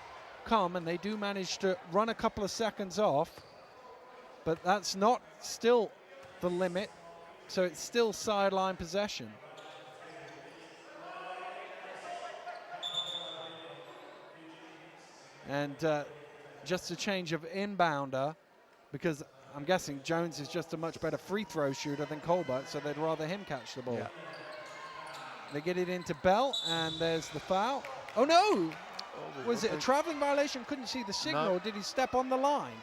come, and they do manage to run a couple of seconds off, but that's not still the limit, so it's still sideline possession. And just a change of inbounder, because I'm guessing Jones is just a much better free throw shooter than Colbert, so they'd rather him catch the ball. Yeah. They get it into Bell, and there's the foul. Oh no! Was it a traveling violation? Couldn't see the signal. No. Did he step on the line?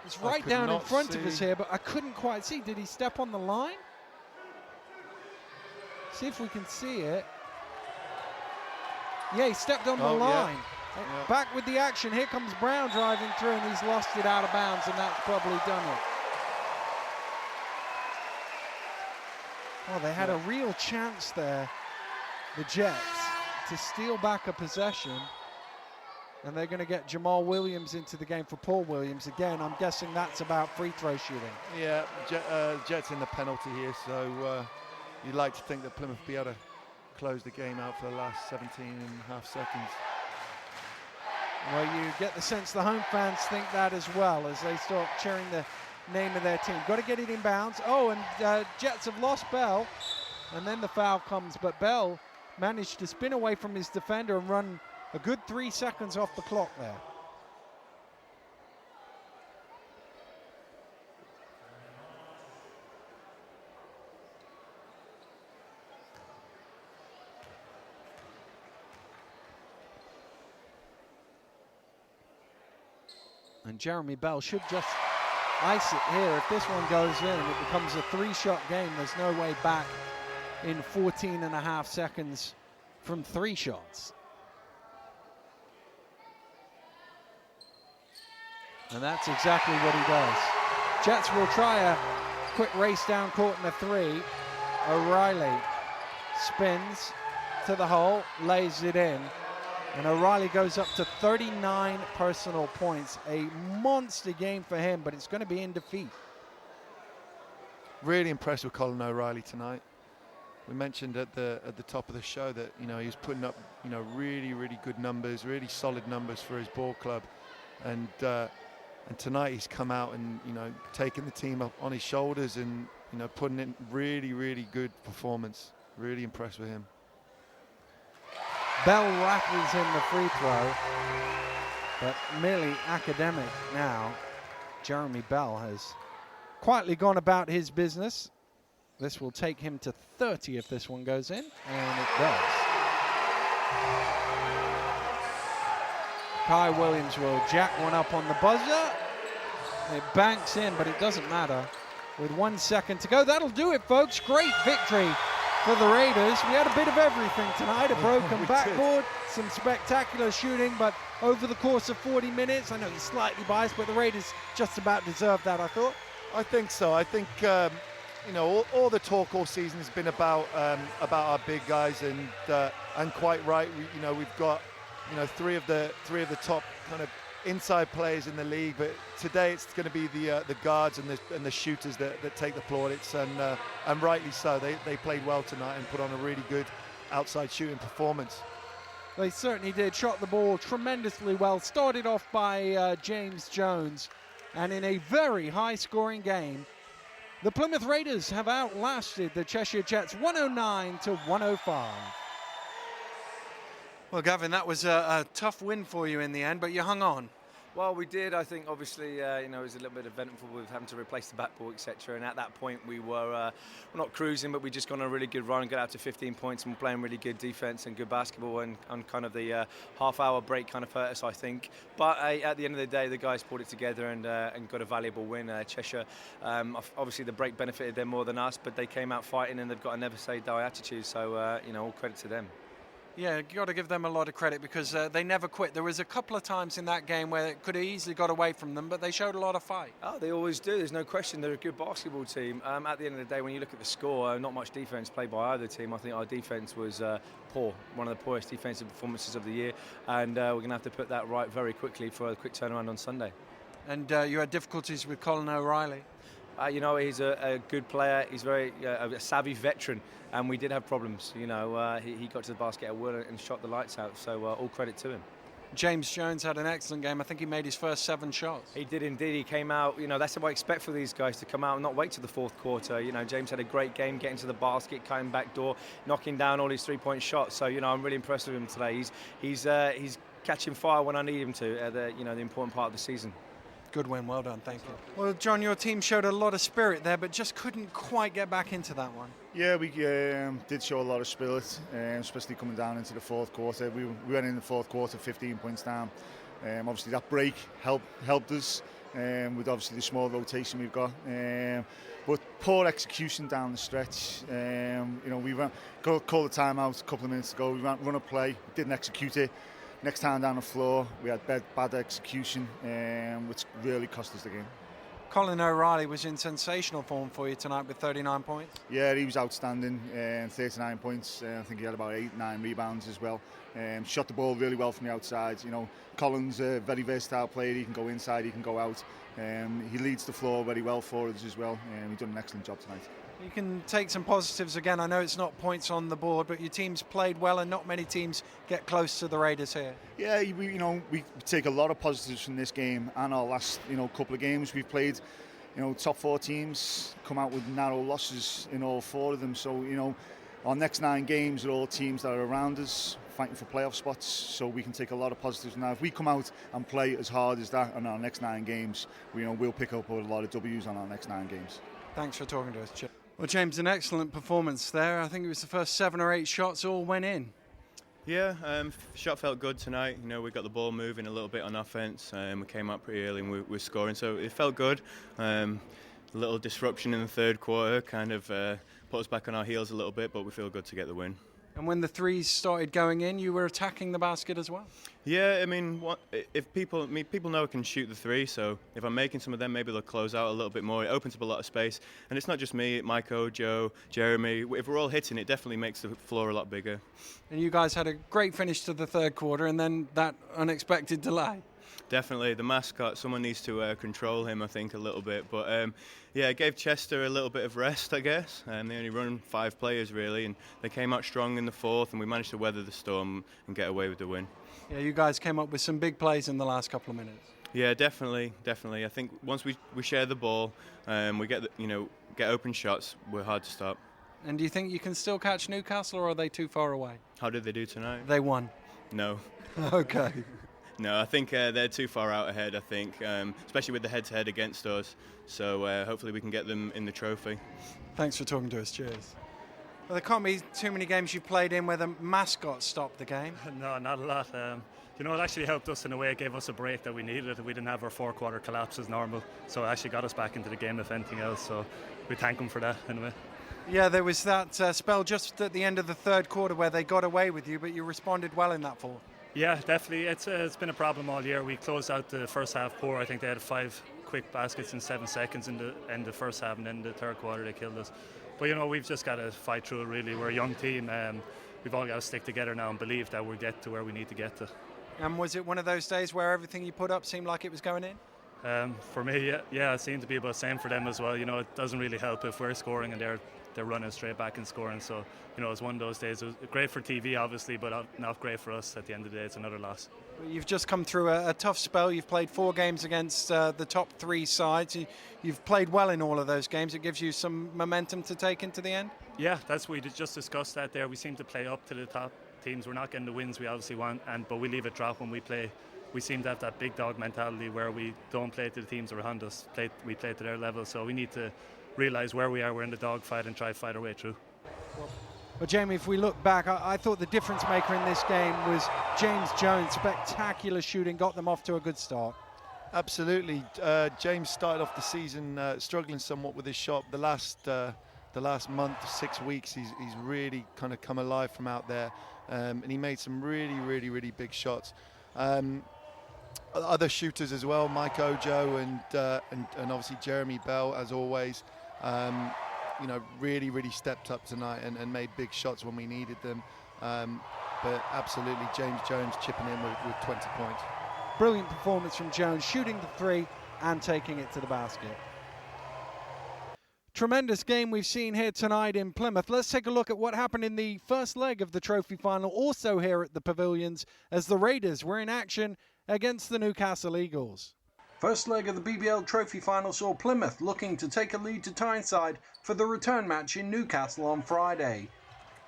It's right down in front of us here, but I couldn't quite see. Did he step on the line? See if we can see it. Yeah, he stepped on the line. Yeah. Back with the action. Here comes Brown driving through, and he's lost it out of bounds, and that's probably done it. Well, they had a real chance there, the Jets, to steal back a possession. And they're going to get Jamal Williams into the game for Paul Williams. Again, I'm guessing that's about free throw shooting. Yeah, Jets in the penalty here, so you'd like to think that Plymouth will be able to close the game out for the last 17.5 seconds. Well, you get the sense the home fans think that as well as they start cheering the name of their team. Got to get it in bounds. Oh, and Jets have lost Bell. And then the foul comes, but Bell managed to spin away from his defender and run a good 3 seconds off the clock there. And Jeremy Bell should just ice it here. If this one goes in, it becomes a 3-shot game. There's no way back in 14.5 seconds from 3 shots. And that's exactly what he does. Jets will try a quick race down court in a 3. O'Reilly spins to the hole, lays it in. And O'Reilly goes up to 39 personal points. A monster game for him, but it's going to be in defeat. Really impressed with Colin O'Reilly tonight. We mentioned at the top of the show that he was putting up really good numbers, really solid numbers for his ball club, and tonight he's come out and taking the team up on his shoulders and putting in really good performance. Really impressed with him. Bell rattles in the free throw, but merely academic now. Jeremy Bell has quietly gone about his business. This will take him to 30 if this one goes in, and it does. Kai Williams will jack one up on the buzzer. It banks in, but it doesn't matter. With 1 second to go, that'll do it, folks. Great victory for the Raiders. We had a bit of everything tonight. A broken backboard, some spectacular shooting, but over the course of 40 minutes, I know he's slightly biased, but the Raiders just about deserved that, I thought. I think so. I think all the talk all season has been about our big guys, and quite right. We've got three of the top kind of inside players in the league, but today it's going to be the guards and the shooters that take the plaudits, and rightly so. They played well tonight and put on a really good outside shooting performance. They certainly did. Shot the ball tremendously well. Started off by James Jones, and in a very high-scoring game, the Plymouth Raiders have outlasted the Cheshire Jets 109-105. Well, Gavin, that was a tough win for you in the end, but you hung on. Well, we did. I think, obviously, it was a little bit eventful with having to replace the backboard, etc. And at that point, we were not cruising, but we just got on a really good run and got out to 15 points and we're playing really good defence and good basketball. And kind of the half-hour break kind of hurt us, I think. But at the end of the day, the guys pulled it together and got a valuable win. Cheshire, obviously, the break benefited them more than us, but they came out fighting and they've got a never-say-die attitude. So, all credit to them. Yeah, you got to give them a lot of credit because they never quit. There was a couple of times in that game where it could have easily got away from them, but they showed a lot of fight. Oh, they always do. There's no question. They're a good basketball team. At the end of the day, when you look at the score, not much defence played by either team. I think our defence was poor, one of the poorest defensive performances of the year, and we're going to have to put that right very quickly for a quick turnaround on Sunday. And you had difficulties with Colin O'Reilly. He's a good player. He's very a savvy veteran, and we did have problems. He got to the basket at will and shot the lights out. So all credit to him. James Jones had an excellent game. I think he made his first 7 shots. He did indeed. He came out. That's what I expect for these guys to come out and not wait till the fourth quarter. James had a great game, getting to the basket, cutting back door, knocking down all his 3-point shots. So I'm really impressed with him today. He's catching fire when I need him to at the important part of the season. Good win, well done, thank you. Well, John, your team showed a lot of spirit there, but just couldn't quite get back into that one. Yeah, we did show a lot of spirit, especially coming down into the fourth quarter. We went in the fourth quarter 15 points down. Obviously, that break helped us with obviously the small rotation we've got. But poor execution down the stretch. We called the timeout a couple of minutes ago. We run a play, didn't execute it. Next time down the floor, we had bad execution, which really cost us the game. Colin O'Reilly was in sensational form for you tonight with 39 points. Yeah, he was outstanding, 39 points. I think he had about 8-9 rebounds as well. Shot the ball really well from the outside. You know, Colin's a very versatile player. He can go inside, he can go out. He leads the floor very well for us as well. He's done an excellent job tonight. You can take some positives again. I know it's not points on the board, but your team's played well, and not many teams get close to the Raiders here. Yeah, we take a lot of positives from this game and our last couple of games we've played. Top 4 teams come out with narrow losses in all 4 of them. So our next 9 games are all teams that are around us, fighting for playoff spots. So we can take a lot of positives now. If we come out and play as hard as that on our next 9 games, we'll pick up a lot of W's on our next 9 games. Thanks for talking to us, Chip. Well, James, an excellent performance there. I think it was the first 7 or 8 shots all went in. Yeah, shot felt good tonight. We got the ball moving a little bit on offense. We came up pretty early and we were scoring, so it felt good. A little disruption in the third quarter kind of put us back on our heels a little bit, but we feel good to get the win. And when the threes started going in, you were attacking the basket as well? Yeah, I mean, people know I can shoot the 3, so if I'm making some of them, maybe they'll close out a little bit more. It opens up a lot of space, and it's not just me, Maiko, Joe, Jeremy. If we're all hitting, it definitely makes the floor a lot bigger. And you guys had a great finish to the third quarter, and then that unexpected delay. Definitely, the mascot, someone needs to control him, I think, a little bit. But it gave Chester a little bit of rest, I guess. They only run 5 players, really, and they came out strong in the fourth, and we managed to weather the storm and get away with the win. Yeah, you guys came up with some big plays in the last couple of minutes. Yeah, definitely. I think once we share the ball, we get get open shots, we're hard to stop. And do you think you can still catch Newcastle, or are they too far away? How did they do tonight? They won. No. Okay. No, I think they're too far out ahead, I think, especially with the head-to-head against us. So hopefully we can get them in the trophy. Thanks for talking to us. Cheers. Well, there can't be too many games you've played in where the mascot stopped the game. No, not a lot. It actually helped us in a way. It gave us a break that we needed. We didn't have our 4-quarter collapse as normal. So it actually got us back into the game, if anything else. So we thank him for that, anyway. Yeah, there was that spell just at the end of the third quarter where they got away with you, but you responded well in that fourth. Yeah, definitely. It's been a problem all year. We closed out the first half poor. I think they had 5 quick baskets in 7 seconds in the end of the first half, and then the third quarter they killed us. But we've just got to fight through it, really. We're a young team. We've all got to stick together now and believe that we'll get to where we need to get to. And was it one of those days where everything you put up seemed like it was going in? For me, yeah, it seemed to be about the same for them as well. It doesn't really help if we're scoring and they're running straight back and scoring. So, it's one of those days. It was great for TV, obviously, but not great for us. At the end of the day, it's another loss. You've just come through a tough spell. You've played 4 games against the top 3 sides. You've played well in all of those games. It gives you some momentum to take into the end? Yeah, we just discussed that there. We seem to play up to the top teams. We're not getting the wins we obviously want, but we leave it drop when we play. We seem to have that big dog mentality where we don't play to the teams around us. We play to their level, so we need to realise where we are. We're in the dog fight and try to fight our way through. Well, Jamie, if we look back, I thought the difference maker in this game was James Jones. Spectacular shooting, got them off to a good start. Absolutely. James started off the season struggling somewhat with his shot. The last month, 6 weeks, he's really kind of come alive from out there, and he made some really big shots. Other shooters as well, Mike Ojo and obviously Jeremy Bell, as always. Really stepped up tonight and made big shots when we needed them. But absolutely, James Jones chipping in with 20 points. Brilliant performance from Jones, shooting the 3 and taking it to the basket. Tremendous game we've seen here tonight in Plymouth. Let's take a look at what happened in the first leg of the trophy final, also here at the Pavilions, as the Raiders were in action against the Newcastle Eagles. First leg of the BBL Trophy Final saw Plymouth looking to take a lead to Tyneside for the return match in Newcastle on Friday.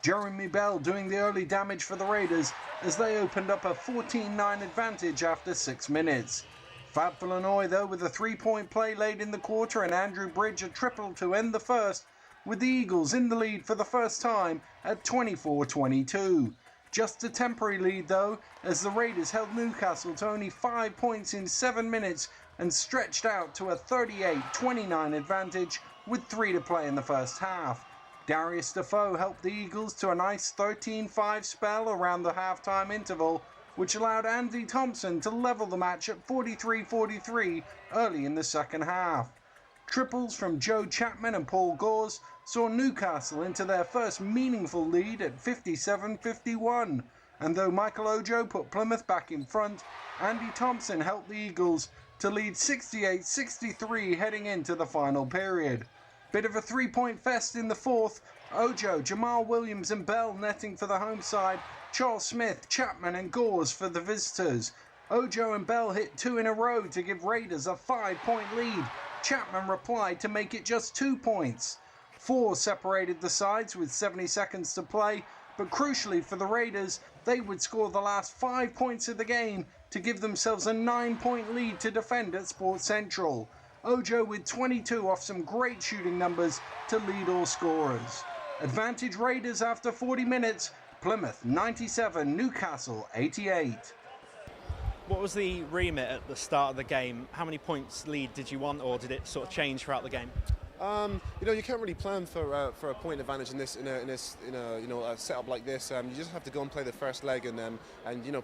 Jeremy Bell doing the early damage for the Raiders as they opened up a 14-9 advantage after 6 minutes. Fab Villanoy, though, with a 3-point play late in the quarter, and Andrew Bridge a triple to end the first, with the Eagles in the lead for the first time at 24-22. Just a temporary lead, though, as the Raiders held Newcastle to only 5 points in 7 minutes and stretched out to a 38-29 advantage with 3 to play in the first half. Darius Defoe helped the Eagles to a nice 13-5 spell around the halftime interval, which allowed Andy Thompson to level the match at 43-43 early in the second half. Triples from Joe Chapman and Paul Gores saw Newcastle into their first meaningful lead at 57-51. And though Michael Ojo put Plymouth back in front, Andy Thompson helped the Eagles to lead 68-63 heading into the final period. Bit of a three-point fest in the fourth. Ojo, Jamal Williams and Bell netting for the home side. Charles Smith, Chapman and Gores for the visitors. Ojo and Bell hit 2 in a row to give Raiders a 5-point lead. Chapman replied to make it just 2 points. 4 separated the sides with 70 seconds to play, but crucially for the Raiders, they would score the last 5 points of the game to give themselves a 9-point lead to defend at Sports Central. Ojo with 22 off some great shooting numbers to lead all scorers. Advantage Raiders after 40 minutes, Plymouth 97, Newcastle 88. What was the remit at the start of the game? How many points lead did you want, or did it sort of change throughout the game? You can't really plan for a point advantage in a setup like this. You just have to go and play the first leg and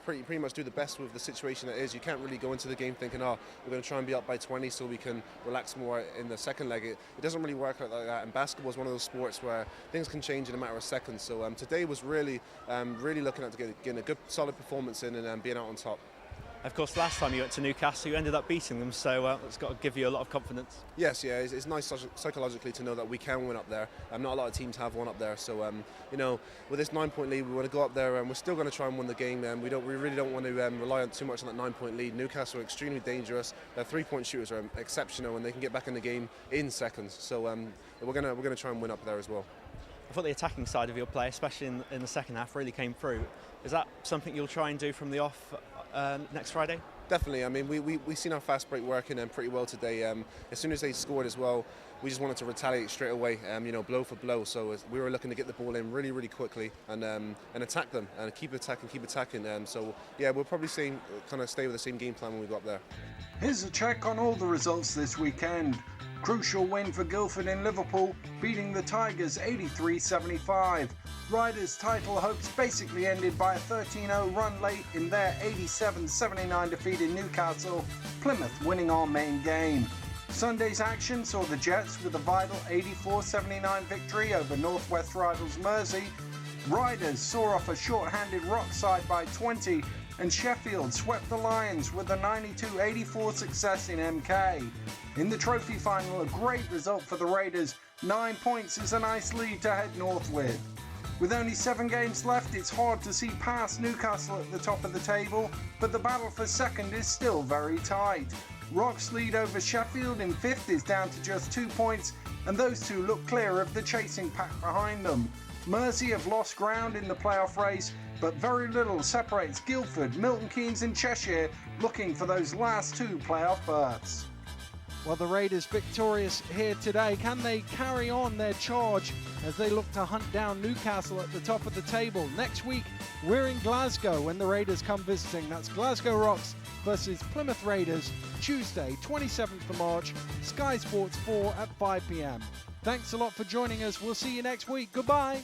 pretty much do the best with the situation that is. You can't really go into the game thinking, we're going to try and be up by 20 so we can relax more in the second leg. It doesn't really work like that. And basketball is one of those sports where things can change in a matter of seconds. So today was really looking at getting a good solid performance in and being out on top. Of course, last time you went to Newcastle, you ended up beating them, so it's got to give you a lot of confidence. Yes, yeah, it's nice psychologically to know that we can win up there. Not a lot of teams have won up there, so with this 9-point lead, we want to go up there and we're still going to try and win the game. We really don't want to rely on too much on that 9-point lead. Newcastle are extremely dangerous. Their 3-point shooters are exceptional, and they can get back in the game in seconds. So we're going to try and win up there as well. I thought the attacking side of your play, especially in the second half, really came through. Is that something you'll try and do from the off next Friday? Definitely. I mean, we've seen our fast break working pretty well today. As soon as they scored as well, we just wanted to retaliate straight away, blow for blow. So we were looking to get the ball in really, really quickly and attack them and keep attacking. We'll probably stay with the same game plan when we go up there. Here's a check on all the results this weekend. Crucial win for Guildford in Liverpool, beating the Tigers 83-75. Riders' title hopes basically ended by a 13-0 run late in their 87-79 defeat in Newcastle, Plymouth winning our main game. Sunday's action saw the Jets with a vital 84-79 victory over Northwest rivals Mersey. Riders saw off a short-handed Rockside by 20, and Sheffield swept the Lions with a 92-84 success in MK. In the trophy final, a great result for the Raiders. 9 points is a nice lead to head north with. With only 7 games left, it's hard to see past Newcastle at the top of the table, but the battle for second is still very tight. Rock's lead over Sheffield in 5th is down to just 2 points, and those two look clear of the chasing pack behind them. Mersey have lost ground in the playoff race, but very little separates Guildford, Milton Keynes and Cheshire looking for those last 2 playoff berths. Well, the Raiders victorious here today. Can they carry on their charge as they look to hunt down Newcastle at the top of the table? Next week, we're in Glasgow when the Raiders come visiting. That's Glasgow Rocks versus Plymouth Raiders, Tuesday, 27th of March, Sky Sports 4 at 5 p.m. Thanks a lot for joining us. We'll see you next week. Goodbye.